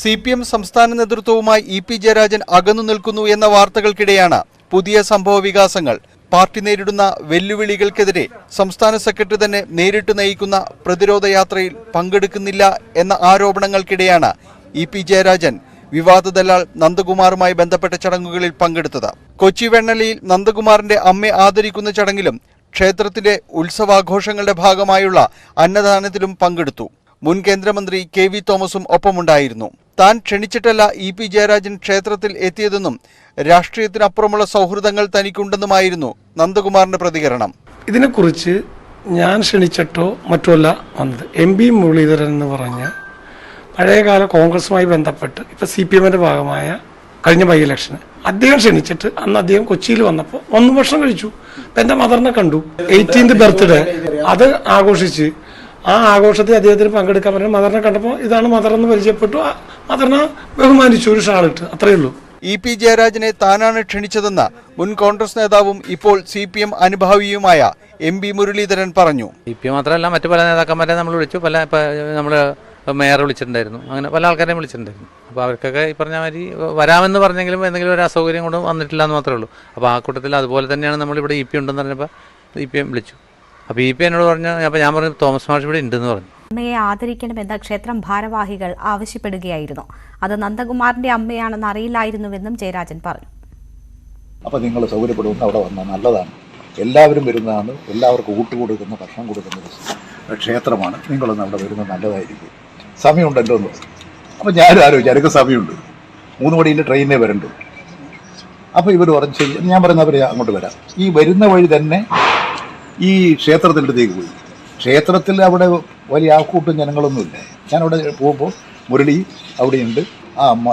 CPM സംസ്ഥാന നേതൃത്വവുമായി EP ജയരാജൻ അകന്നു നിൽക്കുന്നു എന്ന വാർത്തകൾക്കിടെയാണ് പുതിയ സംഭവ വികാസങ്ങൾ. പാർട്ടി നേരിടുന്ന വെല്ലുവിളികൾക്കെതിരെ സംസ്ഥാന സെക്രട്ടറി തന്നെ നേരിട്ട് നയിക്കുന്ന പ്രതിരോധ യാത്രയിൽ പങ്കെടുക്കുന്നില്ല എന്ന ആരോപണങ്ങൾക്കിടെയാണ് EP ജയരാജൻ വിവാദ ദല്ലാൽ നന്ദകുമാറുമായി ബന്ധപ്പെട്ട ചടങ്ങുകളിൽ പങ്കെടുത്തത്. കൊച്ചി വെണ്ണലയിൽ നന്ദകുമാറിന്റെ അമ്മയെ ആദരിക്കുന്ന ചടങ്ങിലും ക്ഷേത്രത്തിലെ ഉത്സവാഘോഷങ്ങളുടെ ഭാഗമായുള്ള അന്നദാനത്തിലും പങ്കെടുത്തു. മുൻ കേന്ദ്രമന്ത്രി KV തോമസും ഒപ്പമുണ്ടായിരുന്നു. താൻ ക്ഷണിച്ചിട്ടല്ല EP ജയരാജൻ ക്ഷേത്രത്തിൽ എത്തിയതെന്നും രാഷ്ട്രീയത്തിനപ്പുറമുള്ള സൗഹൃദങ്ങൾ തനിക്കുണ്ടെന്നുമായിരുന്നു നന്ദകുമാറിന്റെ പ്രതികരണം. ഇതിനെക്കുറിച്ച് ഞാൻ ക്ഷണിച്ചിട്ടോ മറ്റുമല്ല വന്നത്. MB മുരളീധരൻ എന്ന് പറഞ്ഞ പഴയകാല കോൺഗ്രസുമായി ബന്ധപ്പെട്ട് ഇപ്പം CPMന്റെ ഭാഗമായ കഴിഞ്ഞ ബൈ ഇലക്ഷന് അദ്ദേഹം ക്ഷണിച്ചിട്ട് അന്ന് അദ്ദേഹം കൊച്ചിയിൽ വന്നപ്പോൾ 1 വർഷം കഴിച്ചു. അപ്പം എൻ്റെ മദറിനെ കണ്ടു. 18th ബർത്ത്ഡേ അത് ആഘോഷിച്ച് ആ ആഘോഷത്തിൽ അദ്ദേഹത്തിന് പങ്കെടുക്കാൻ പറഞ്ഞു. മദറിനെ കണ്ടപ്പോൾ ഇതാണ് മദറെന്ന് പരിചയപ്പെട്ടു. മദറിനെ ബഹുമാനിച്ചു, ഒരു ഷാളിട്ട്, അത്രയേ ഉള്ളൂ. EP ജയരാജനെ താനാണ് ക്ഷണിച്ചതെന്ന മുൻ കോൺഗ്രസ് നേതാവും ഇപ്പോൾ CPM അനുഭാവിയുമായ MB മുരളീധരൻ പറഞ്ഞു. CPM മാത്രമല്ല മറ്റു പല നേതാക്കന്മാരെ നമ്മൾ വിളിച്ചു. നമ്മൾ മേയർ വിളിച്ചിട്ടുണ്ടായിരുന്നു, അങ്ങനെ പല ആൾക്കാരെയും വിളിച്ചിട്ടുണ്ടായിരുന്നു. അപ്പോൾ അവർക്കൊക്കെ ഈ പറഞ്ഞ മാതിരി വരാമെന്ന് പറഞ്ഞെങ്കിലും എന്തെങ്കിലും ഒരു അസൗകര്യം കൊണ്ട് വന്നിട്ടില്ല എന്ന് മാത്രമേ ഉള്ളൂ. അപ്പോൾ ആ കൂട്ടത്തിൽ അതുപോലെ തന്നെയാണ് നമ്മളിവിടെ EP ഉണ്ടെന്ന് പറഞ്ഞപ്പോൾ CPM വിളിച്ചു. അപ്പോൾ EP എന്നോട് പറഞ്ഞു. അപ്പോൾ ഞാൻ പറഞ്ഞു തോമസ് മാഷ് ഇവിടെ ഉണ്ടെന്ന് പറഞ്ഞു. അമ്മയെ ആദരിക്കണമെന്ന് ക്ഷേത്രം ഭാരവാഹികൾ ആവശ്യപ്പെടുകയായിരുന്നു. അത് നന്ദകുമാറിന്റെ അമ്മയാണെന്ന് അറിയില്ലായിരുന്നുവെന്നും ജയരാജൻ പറഞ്ഞു. അപ്പോൾ നിങ്ങൾ സൗകര്യപ്പെടുമെന്ന് അവിടെ വന്നാൽ നല്ലതാണ്. എല്ലാവരും വരുന്നതാണ്, എല്ലാവർക്കും ഊട്ടുകൊടുക്കുന്ന ഭക്ഷണം കൊടുക്കുന്ന ക്ഷേത്രമാണ്. നിങ്ങളൊന്ന് അവിടെ വരുന്നത് നല്ലതായിരിക്കും. സമയമുണ്ടല്ലോ എന്ന്. അപ്പോൾ ഞാനും ആലോചിച്ചു, എനിക്ക് സമയമുണ്ട്, 3 മണിയിൽ ട്രെയിനിനെ വരണ്ടു. അപ്പോൾ ഇവർ പറഞ്ഞു ശരി, ഞാൻ പറയുന്നവർ അങ്ങോട്ട് വരാം. ഈ വരുന്ന വഴി തന്നെ ഈ ക്ഷേത്രത്തിൻ്റെ അടുത്തേക്ക് പോയി. ക്ഷേത്രത്തിൽ അവിടെ വലിയ ആൾക്കൂട്ടും ജനങ്ങളൊന്നുമില്ല. ഞാനവിടെ പോകുമ്പോൾ മുരളി അവിടെയുണ്ട്, ആ അമ്മ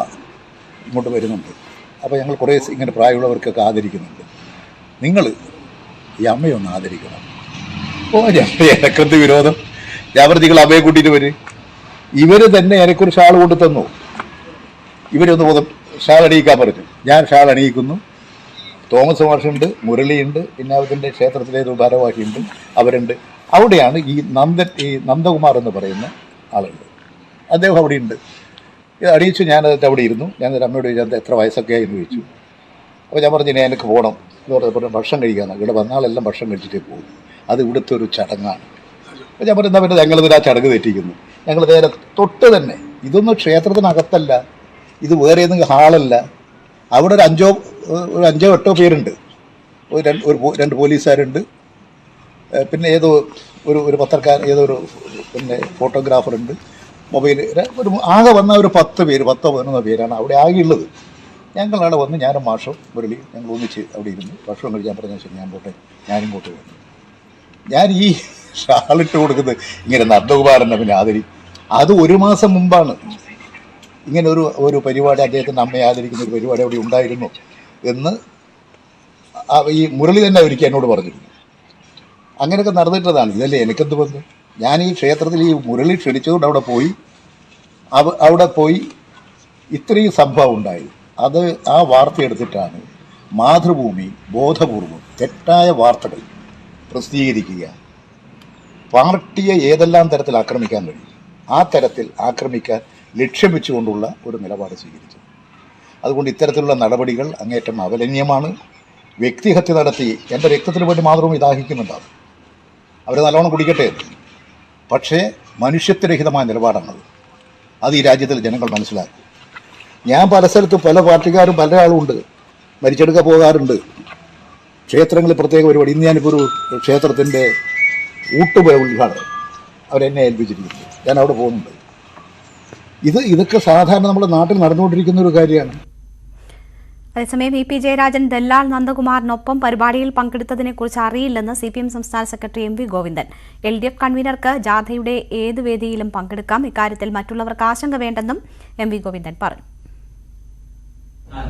ഇങ്ങോട്ട് വരുന്നുണ്ട്. അപ്പോൾ ഞങ്ങൾ കുറേ ഇങ്ങനെ പ്രായമുള്ളവർക്കൊക്കെ ആദരിക്കുന്നുണ്ട്. നിങ്ങൾ ഈ അമ്മയൊന്ന് ആദരിക്കണം. ഓ, എനക്കെന്ത് വിരോധം? ഞാൻ പറഞ്ഞു നിങ്ങൾ അമ്മയെ കൂട്ടിയിട്ട് വരും. ഇവർ തന്നെ എനിക്കൊരു ഷാൾ കൊണ്ടു തന്നു. ഇവരൊന്ന് ഷാൾ അണിയിക്കാൻ പറഞ്ഞു. ഞാൻ ഷാൾ അണിയിക്കുന്നു. തോമസ് മാഷുണ്ട്, മുരളിയുണ്ട്, പിന്നെ അതിൻ്റെ ക്ഷേത്രത്തിലെ ഭാരവാഹിയുണ്ട്, അവരുണ്ട്. അവിടെയാണ് ഈ നന്ദകുമാർ എന്ന് പറയുന്ന ആളുണ്ട്. അദ്ദേഹം അവിടെ ഉണ്ട്. ഇത് അടിയിച്ചു. ഞാനതിട്ട് അവിടെ ഇരുന്നു. ഞാനൊരു അമ്മയോട് ചോദിച്ചാൽ എത്ര വയസ്സൊക്കെ ആയി എന്ന് ചോദിച്ചു. അപ്പോൾ ഞാൻ പറഞ്ഞു ഞാൻ എനിക്ക് പോകണം എന്ന് പറഞ്ഞപ്പോൾ ഭക്ഷണം കഴിക്കാമെന്ന്. ഇവിടെ വന്നാളെല്ലാം ഭക്ഷണം കഴിച്ചിട്ടേ പോകും, അത് ഇവിടുത്തെ ഒരു ചടങ്ങാണ്. അപ്പോൾ ഞാൻ പറയുന്നത് പിന്നെ ഞങ്ങളിതിൽ ആ ചടങ്ങ് തെറ്റിക്കുന്നു. ഞങ്ങൾ നേരെ തൊട്ട് തന്നെ, ഇതൊന്നും ക്ഷേത്രത്തിനകത്തല്ല, ഇത് വേറെ ഏതെങ്കിലും ഹാളല്ല. അവിടെ ഒരു അഞ്ചോ എട്ടോ പേരുണ്ട്. രണ്ട് പോലീസുകാരുണ്ട്, പിന്നെ ഏതോ ഒരു പത്രക്കാരൻ, ഏതോ ഒരു പിന്നെ ഫോട്ടോഗ്രാഫറുണ്ട്, മൊബൈൽ, ഒരു ആകെ വന്ന ഒരു 10 പേര് 10-11 പേരാണ് അവിടെ ആകെയുള്ളത്. ഞങ്ങളവിടെ വന്ന് ഞാനും മാഷും മുരളി ഞങ്ങൾ ഒന്നിച്ച് അവിടെ ഇരുന്നു ഭക്ഷണം കഴിക്കാൻ പറഞ്ഞാൽ ശരി ഞാൻ പോട്ടെ, ഞാനിങ്ങോട്ട് വന്നു. ഞാൻ ഈ ഷാളിട്ട് കൊടുക്കുന്നത് ഇങ്ങനെ നന്ദകുമാരനെ പിന്നെ ആദരി, അത് 1 മാസം മുമ്പാണ് ഇങ്ങനെ ഒരു പരിപാടി, അദ്ദേഹത്തിൻ്റെ അമ്മയെ ആദരിക്കുന്ന ഒരു പരിപാടി അവിടെ ഉണ്ടായിരുന്നു എന്ന് ഈ മുരളി തന്നെ ഒരിക്കൽ എന്നോട് പറഞ്ഞിരുന്നു. അങ്ങനെയൊക്കെ നടന്നിട്ടതാണ്. ഇതല്ലേ എനിക്കെന്ത് ബന്ധം? ഞാൻ ഈ ക്ഷേത്രത്തിൽ ഈ മുരളി ക്ഷണിച്ചുകൊണ്ട് അവിടെ പോയി ഇത്രയും സംഭവം ഉണ്ടായി. അത് ആ വാർത്ത എടുത്തിട്ടാണ് മാതൃഭൂമി ബോധപൂർവം തെറ്റായ വാർത്തകൾ പ്രസിദ്ധീകരിക്കുക. പാർട്ടിയെ ഏതെല്ലാം തരത്തിൽ ആക്രമിക്കാൻ കഴിയും ആ തരത്തിൽ ആക്രമിക്കാൻ ലക്ഷ്യം വെച്ചുകൊണ്ടുള്ള ഒരു നിലപാട് സ്വീകരിച്ചു. അതുകൊണ്ട് ഇത്തരത്തിലുള്ള നടപടികൾ അങ്ങേറ്റം അപലന്യമാണ്. വ്യക്തിഹത്യ നടത്തി എൻ്റെ രക്തത്തിന് വേണ്ടി മാതൃഭൂമി ദാഹിക്കുന്നുണ്ടാവും, അവർ നല്ലോണം കുടിക്കട്ടെ. പക്ഷേ മനുഷ്യത്വരഹിതമായ നിലപാടാണത്. അത് ഈ രാജ്യത്തിൽ ജനങ്ങൾ മനസ്സിലാക്കും. ഞാൻ പല സ്ഥലത്തും പല പാർട്ടിക്കാരും പല ആളുമുണ്ട്, മരിച്ചെടുക്കാൻ പോകാറുണ്ട്. ക്ഷേത്രങ്ങളിൽ പ്രത്യേക പരിപാടി. ഇന്ന് ഞാനിപ്പോൾ ഒരു ക്ഷേത്രത്തിൻ്റെ ഉദ്ഘാടനം അവരെന്നെ ഏൽപ്പിച്ചിരിക്കുന്നു, ഞാൻ അവിടെ പോകുന്നുണ്ട്. ഇതൊക്കെ സാധാരണ നമ്മുടെ നാട്ടിൽ നടന്നുകൊണ്ടിരിക്കുന്ന ഒരു കാര്യമാണ്. അതേസമയം ഇ പി ജയരാജൻ ദല്ലാൽ നന്ദകുമാറിനൊപ്പം പരിപാടിയിൽ പങ്കെടുത്തതിനെക്കുറിച്ച് അറിയില്ലെന്ന് CPM സംസ്ഥാന സെക്രട്ടറി MV ഗോവിന്ദൻ. LDF കൺവീനർക്ക് ജാഥയുടെ ഏത് വേദിയിലും പങ്കെടുക്കാം, ഇക്കാര്യത്തിൽ മറ്റുള്ളവർക്ക് ആശങ്ക വേണ്ടെന്നും MV ഗോവിന്ദൻ പറഞ്ഞു.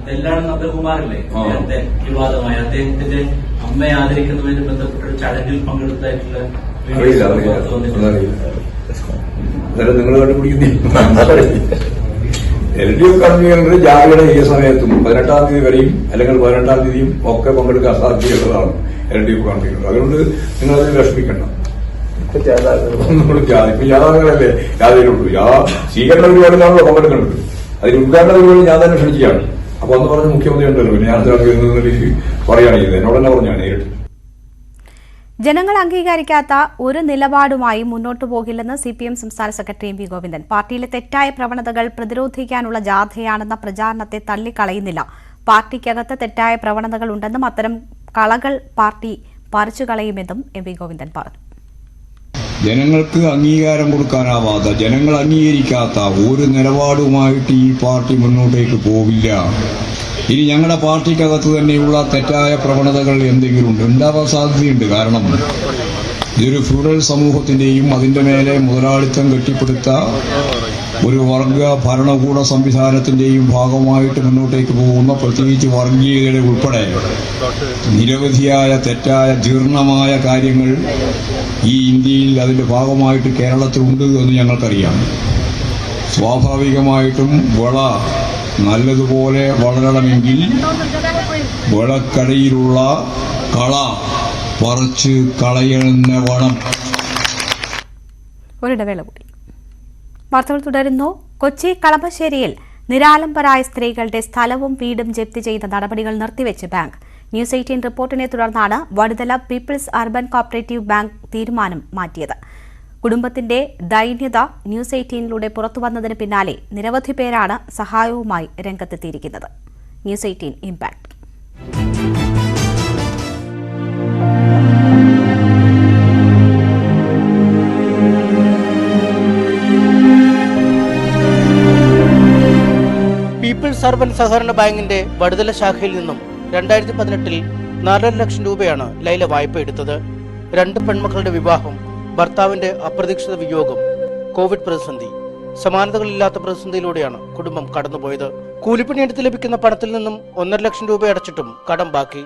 ദല്ലാൽ നന്ദകുമാറില്ലേ, അദ്ദേഹത്തെ വിവാദമായ അദ്ദേഹത്തിന്റെ അമ്മയെ ആദരിക്കുന്നതുമായി ബന്ധപ്പെട്ട ഒരു ചടങ്ങിൽ പങ്കെടുത്തായിട്ടുള്ള നിങ്ങൾ കണ്ടുപിടിക്കുന്ന LDF കൺവീനർ ജാഥയുടെ ഈ സമയത്തും 18-ാം തീയതി വരെയും അല്ലെങ്കിൽ 18-ാം തീയതിയും ഒക്കെ പങ്കെടുക്കാൻ സാധ്യതയുള്ളതാണ് LDF കൺവീനർ. അതുകൊണ്ട് നിങ്ങളത് വിഷമിക്കണം. ഇപ്പൊ ജാഥകളല്ലേ ജാഥയിലുള്ളൂ. സ്വീകരണ പരിപാടിയിലാണല്ലോ പങ്കെടുക്കുന്നത്. അതിന് ഉദ്ഘാടന പരിപാടി ഞാൻ തന്നെ ക്ഷണിക്കുകയാണ്. അപ്പൊ അന്ന് പറഞ്ഞ മുഖ്യമന്ത്രി ഉണ്ടല്ലോ, പിന്നെ ഞാൻ പറയുകയാണ് ചെയ്തത്, എന്നോട് തന്നെ പറഞ്ഞാണ് നേരിട്ട്. ജനങ്ങൾ അംഗീകരിക്കാത്ത ഒരു നിലപാടുമായി മുന്നോട്ടു പോകില്ലെന്ന് CPM സംസ്ഥാന സെക്രട്ടറി MV ഗോവിന്ദൻ. പാർട്ടിയിലെ തെറ്റായ പ്രവണതകൾ പ്രതിരോധിക്കാനുള്ള ജാഥയാണെന്ന പ്രചാരണത്തെ തള്ളിക്കളയുന്നില്ല. പാർട്ടിക്കകത്ത് തെറ്റായ പ്രവണതകൾ ഉണ്ടെന്നും അത്തരം കളകൾ പാർട്ടി പറിച്ചുകളയുമെന്നും MV ഗോവിന്ദൻ പറഞ്ഞു. ജനങ്ങൾക്ക് അംഗീകാരം കൊടുക്കാനാവാത്ത, ജനങ്ങൾ അംഗീകരിക്കാത്ത ഒരു നിലപാടുമായിട്ട് ഈ പാർട്ടി മുന്നോട്ടേക്ക് പോവില്ല. ഇനി ഞങ്ങളുടെ പാർട്ടിക്കകത്ത് തന്നെയുള്ള തെറ്റായ പ്രവണതകൾ എന്തെങ്കിലും ഉണ്ടാവാൻ സാധ്യതയുണ്ട്. കാരണം ഇതൊരു ഫ്യൂഡൽ സമൂഹത്തിന്റെയും അതിന്റെ മേലെ മുതലാളിത്തം കെട്ടിപ്പടുത്ത ഒരു വർഗ ഭരണകൂട സംവിധാനത്തിന്റെയും ഭാഗമായിട്ട് മുന്നോട്ടേക്ക് പോകുന്ന, പ്രത്യേകിച്ച് വർഗീയതയുടെ ഉൾപ്പെടെ നിരവധിയായ തെറ്റായ ജീർണമായ കാര്യങ്ങൾ ഈ ഇന്ത്യയിൽ അതിന്റെ ഭാഗമായിട്ട് കേരളത്തിലുണ്ട് എന്ന് ഞങ്ങൾക്കറിയാം. സ്വാഭാവികമായിട്ടും നല്ലതുപോലെ വളരണമെങ്കിൽ വിളക്കടയിലുള്ള കള പറിച്ച് കളയണമെന്ന് വേണം. ഒരിടവേള കൂടി. വാർത്തകൾ തുടരുന്നു. കൊച്ചി കളമശ്ശേരിയിൽ നിരാലംബരായ സ്ത്രീകളുടെ സ്ഥലവും വീടും ജപ്തി ചെയ്ത നടപടികൾ നിർത്തിവെച്ച് ബാങ്ക്. ന്യൂസ് 18 റിപ്പോർട്ടിനെ തുടർന്നാണ് Vaduthala Peoples Urban Cooperative Bank തീരുമാനം മാറ്റിയത്. കുടുംബത്തിന്റെ ദൈന്യത ന്യൂസ് 18ലൂടെ പുറത്തുവന്നതിന് പിന്നാലെ നിരവധി പേരാണ് സഹായവുമായി രംഗത്തെത്തിയിരിക്കുന്നത്. News 18 impact. പീപ്പിൾസ് അർബൻ സഹകരണ ബാങ്കിന്റെ വടുതല ശാഖയിൽ നിന്നും 2018-ൽ 4.5 ലക്ഷം രൂപയാണ് ലൈല വായ്പ എടുത്തത്. 2 പെൺമക്കളുടെ വിവാഹം, ഭർത്താവിന്റെ അപ്രതീക്ഷിത വിയോഗം, കോവിഡ് പ്രതിസന്ധി, സമാനതകളില്ലാത്ത പ്രതിസന്ധിയിലൂടെയാണ് കുടുംബം കടന്നുപോയത്. കൂലിപ്പണിയെടുത്ത് ലഭിക്കുന്ന പണത്തിൽ നിന്നും 1.5 ലക്ഷം രൂപ അടച്ചിട്ടും കടം ബാക്കി.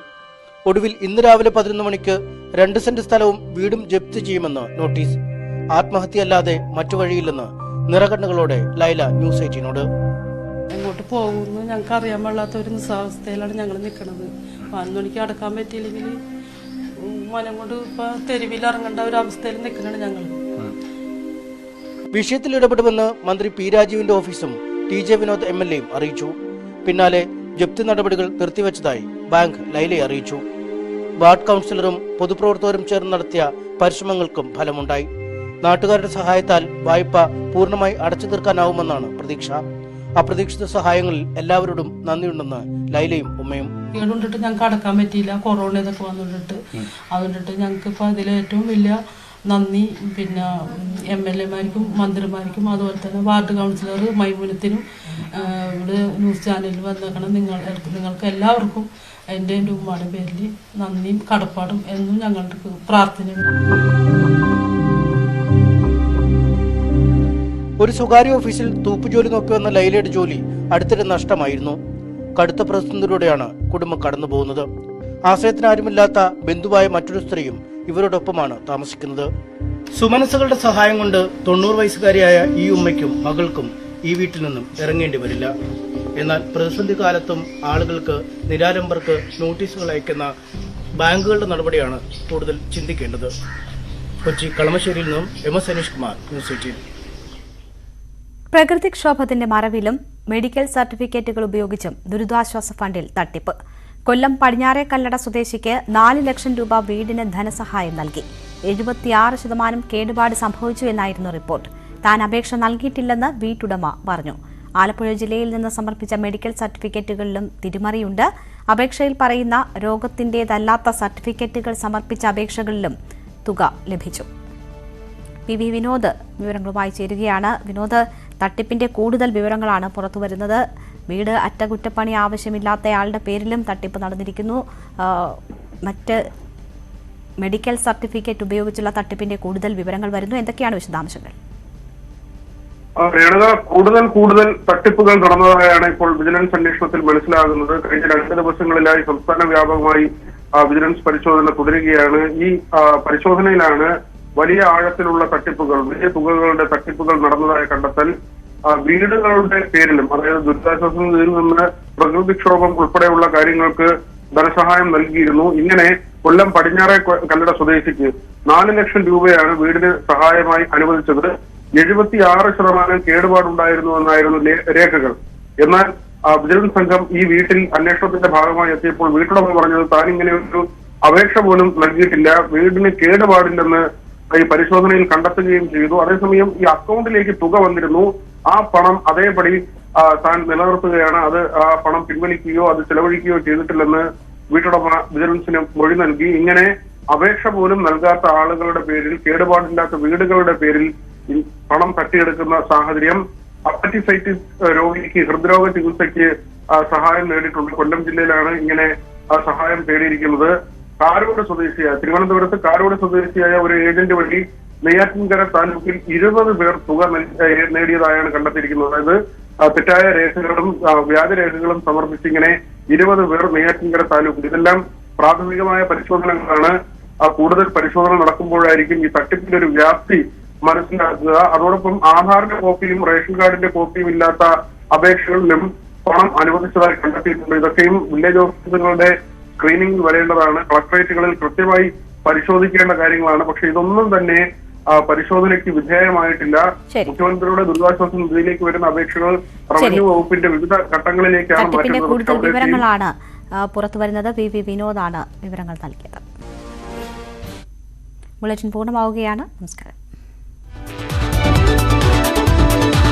ഒടുവിൽ ഇന്ന് രാവിലെ 11 മണിക്ക് 2 സെന്റ് സ്ഥലവും വീടും ജപ്തി ചെയ്യുമെന്ന് നോട്ടീസ്. ആത്മഹത്യയല്ലാതെ മറ്റു വഴിയില്ലെന്ന് നിറകണ്ണുകളോടെ ലൈല ന്യൂസ് 18നോട്. എങ്ങോട്ട് പോകുന്നു ഞങ്ങൾക്ക് അറിയാൻ പാടില്ലാത്ത ഒരു നിസ്സാവസ്ഥയിലാണ് ഞങ്ങൾ നിൽക്കുന്നത്. 11 മണിക്ക് അടക്കാൻ പറ്റിയില്ലെങ്കിൽ മനം കൊണ്ട് ഇപ്പൊ തെരുവിൽ ഇറങ്ങേണ്ട ഒരു അവസ്ഥയിൽ നിൽക്കുന്നുണ്ട് ഞങ്ങൾ. വിഷയത്തിൽ ഇടപെടുമെന്ന് മന്ത്രി പി രാജീവിന്റെ ഓഫീസും TJ വിനോദ് MLAയും അറിയിച്ചു. പിന്നാലെ ജപ്തി നടപടികൾ നിർത്തിവെച്ചതായി ബാങ്ക് ലൈലയെ അറിയിച്ചു. വാർഡ് കൗൺസിലറും പൊതുപ്രവർത്തകരും ചേർന്ന് നടത്തിയ പരിശ്രമങ്ങൾക്കും ഫലമുണ്ടായി. നാട്ടുകാരുടെ സഹായത്താൽ വായ്പ പൂർണ്ണമായി അടച്ചു തീർക്കാനാവുമെന്നാണ് പ്രതീക്ഷ. അപ്രതീക്ഷിത സഹായങ്ങളിൽ എല്ലാവരോടും നന്ദിയുണ്ടെന്ന് ലൈലയും ഉമ്മയും. കൊണ്ടിട്ട് ഞങ്ങൾക്ക് അടക്കാൻ പറ്റിയില്ല, കൊറോണ ഇതൊക്കെ വന്നിട്ട്. അതുകൊണ്ടിട്ട് ഞങ്ങൾക്ക് ഇപ്പോൾ അതിൽ ഏറ്റവും വലിയ നന്ദി പിന്നെ MLAമാർക്കും മന്ത്രിമാർക്കും അതുപോലെ തന്നെ വാർഡ് കൗൺസിലർ മൈമുനത്തിനും ഇവിടെ ന്യൂസ് ചാനലിൽ വന്നേക്കണം നിങ്ങൾക്ക് എല്ലാവർക്കും എൻ്റെ ഉമ്മയുടെ പേരിൽ നന്ദിയും കടപ്പാടും എന്നും ഞങ്ങൾക്ക് പ്രാർത്ഥനയുണ്ട്. ഒരു സ്വകാര്യ ഓഫീസിൽ തൂപ്പുജോലി നോക്കി വന്ന ലൈലയുടെ ജോലി അടുത്തിടെ നഷ്ടമായിരുന്നു. കടുത്ത പ്രതിസന്ധിയിലൂടെയാണ് കുടുംബം കടന്നു പോകുന്നത്. ആശ്രയത്തിനാരുമില്ലാത്ത ബന്ധുവായ മറ്റൊരു സ്ത്രീയും ഇവരോടൊപ്പമാണ് താമസിക്കുന്നത്. സുമനസ്സുകളുടെ സഹായം കൊണ്ട് 90 വയസ്സുകാരിയായ ഈ ഉമ്മയ്ക്കും മകൾക്കും ഈ വീട്ടിൽ നിന്നും ഇറങ്ങേണ്ടി വരില്ല. എന്നാൽ പ്രതിസന്ധി കാലത്തും ആളുകൾക്ക് നിരാലംബർക്ക് നോട്ടീസുകൾ അയക്കുന്ന ബാങ്കുകളുടെ നടപടിയാണ് കൂടുതൽ ചിന്തിക്കേണ്ടത്. കൊച്ചി കളമശ്ശേരിയിൽ നിന്നും MS അനീഷ് കുമാർ, ന്യൂസ് 18. പ്രകൃതിക്ഷോഭത്തിന്റെ മറവിലും മെഡിക്കൽ സർട്ടിഫിക്കറ്റുകൾ ഉപയോഗിച്ചും ദുരിതാശ്വാസ ഫണ്ടിൽ തട്ടിപ്പ്. കൊല്ലം പടിഞ്ഞാറെ കല്ലട സ്വദേശിക്ക് 4 ലക്ഷം രൂപ വീടിന് ധനസഹായം നൽകി. 76% കേടുപാട് സംഭവിച്ചു എന്നായിരുന്നു റിപ്പോർട്ട്. താൻ അപേക്ഷ നൽകിയിട്ടില്ലെന്ന് വീട്ടുടമ പറഞ്ഞു. ആലപ്പുഴ ജില്ലയിൽ നിന്ന് സമർപ്പിച്ച മെഡിക്കൽ സർട്ടിഫിക്കറ്റുകളിലും തിരിമറിയുണ്ട്. അപേക്ഷയിൽ പറയുന്ന രോഗത്തിന്റേതല്ലാത്ത സർട്ടിഫിക്കറ്റുകൾ സമർപ്പിച്ച അപേക്ഷകളിലും തുക ലഭിച്ചു. PV വിനോദ് വിവരങ്ങളുമായി ചേരുകയാണ്. വിനോദ്, തട്ടിപ്പിന്റെ കൂടുതൽ വിവരങ്ങളാണ് പുറത്തുവരുന്നത്. വീട് അറ്റകുറ്റപ്പണി ആവശ്യമില്ലാത്തയാളുടെ പേരിലും തട്ടിപ്പ് നടന്നിരിക്കുന്നു. മറ്റ് മെഡിക്കൽ സർട്ടിഫിക്കറ്റ് ഉപയോഗിച്ചുള്ള തട്ടിപ്പിന്റെ കൂടുതൽ വിവരങ്ങൾ വരുന്നു. എന്തൊക്കെയാണ് വിശദാംശങ്ങൾ? കൂടുതൽ തട്ടിപ്പുകൾ നടന്നതായാണ് ഇപ്പോൾ വിജിലൻസ് അന്വേഷണത്തിൽ മനസ്സിലാകുന്നത്. കഴിഞ്ഞ 2 ദിവസങ്ങളിലായി സംസ്ഥാന വ്യാപകമായി വിജിലൻസ് പരിശോധന തുടരുകയാണ്. ഈ പരിശോധനയിലാണ് വലിയ ആഴത്തിലുള്ള തട്ടിപ്പുകൾ, വലിയ തുകകളുടെ തട്ടിപ്പുകൾ നടന്നതായ കണ്ടെത്തൽ. വീടുകളുടെ പേരിലും, അതായത് ദുരിതാശ്വാസ നിധിയിൽ നിന്ന് പ്രകൃതിക്ഷോഭം ഉൾപ്പെടെയുള്ള കാര്യങ്ങൾക്ക് ധനസഹായം നൽകിയിരുന്നു. ഇങ്ങനെ കൊല്ലം പടിഞ്ഞാറെ കല്ലട സ്വദേശിക്ക് 4 ലക്ഷം രൂപയാണ് വീടിന് സഹായമായി അനുവദിച്ചത്. 76% കേടുപാടുണ്ടായിരുന്നു എന്നായിരുന്നു രേഖകൾ. എന്നാൽ വിജിലൻസ് സംഘം ഈ വീട്ടിൽ അന്വേഷണത്തിന്റെ ഭാഗമായി എത്തിയപ്പോൾ വീട്ടുടമ പറഞ്ഞത് താൻ ഇങ്ങനെ ഒരു അപേക്ഷ പോലും നൽകിയിട്ടില്ല, വീടിന് കേടുപാടില്ലെന്ന് ഈ പരിശോധനയിൽ കണ്ടെത്തുകയും ചെയ്തു. അതേസമയം ഈ അക്കൗണ്ടിലേക്ക് തുക വന്നിരുന്നു. ആ പണം അതേപടി താൻ നിലനിർത്തുകയാണ്. ആ പണം പിൻവലിക്കുകയോ അത് ചെലവഴിക്കുകയോ ചെയ്തിട്ടില്ലെന്ന് വീട്ടുടമ വിജിലൻസിന് മൊഴി നൽകി. ഇങ്ങനെ അപേക്ഷ പോലും നൽകാത്ത ആളുകളുടെ പേരിൽ, കേടുപാടില്ലാത്ത വീടുകളുടെ പേരിൽ പണം തട്ടിയെടുക്കുന്ന സാഹചര്യം. അപ്പറ്റിസൈറ്റിസ് രോഗിക്ക് ഹൃദ്രോഗ ചികിത്സയ്ക്ക് സഹായം നേടിയിട്ടുണ്ട്. കൊല്ലം ജില്ലയിലാണ് ഇങ്ങനെ സഹായം തേടിയിരിക്കുന്നത്. കാരോട് സ്വദേശിയായ, തിരുവനന്തപുരത്ത് കാരോട് സ്വദേശിയായ ഒരു ഏജന്റ് വഴി നെയ്യാറ്റിൻകര താലൂക്കിൽ 20 പേർ തുക നേടിയതായാണ് കണ്ടെത്തിയിരിക്കുന്നത്. അതായത് തെറ്റായ രേഖകളും വ്യാജരേഖകളും സമർപ്പിച്ച് ഇങ്ങനെ 20 പേർ നെയ്യാറ്റിൻകര താലൂക്കിൽ. ഇതെല്ലാം പ്രാഥമികമായ പരിശോധനകളാണ്. കൂടുതൽ പരിശോധന നടക്കുമ്പോഴായിരിക്കും ഈ തട്ടിപ്പിന്റെ ഒരു വ്യാപ്തി മനസ്സിലാക്കുക. അതോടൊപ്പം ആധാറിന്റെ കോപ്പിയും റേഷൻ കാർഡിന്റെ കോപ്പിയും ഇല്ലാത്ത അപേക്ഷകളിലും പണം അനുവദിച്ചതായി കണ്ടെത്തിയിട്ടുണ്ട്. ഇതൊക്കെയും വില്ലേജ് ഓഫീസുകളുടെ സ്ക്രീനിംഗ് വരേണ്ടതാണ്. കളക്ടറേറ്റുകളിൽ കൃത്യമായി പരിശോധിക്കേണ്ട കാര്യങ്ങളാണ്. പക്ഷെ ഇതൊന്നും തന്നെ പരിശോധനയ്ക്ക് വിധേയമായിട്ടില്ല. മുഖ്യമന്ത്രിയുടെ ദുരിതാശ്വാസ നിധിയിലേക്ക് വരുന്ന അപേക്ഷകൾ റവന്യൂ വകുപ്പിന്റെ വിവിധ ഘട്ടങ്ങളിലേക്കാണ് മാറ്റുന്നത്. കൂടുതൽ വിവരങ്ങളാണ് പുറത്തുവരുന്നത്. PV വിനോദാണ് വിവരങ്ങൾ നൽകിയത്. ബുള്ളറ്റിൻ പൂർണ്ണമാവുകയാണ്. നമസ്കാരം.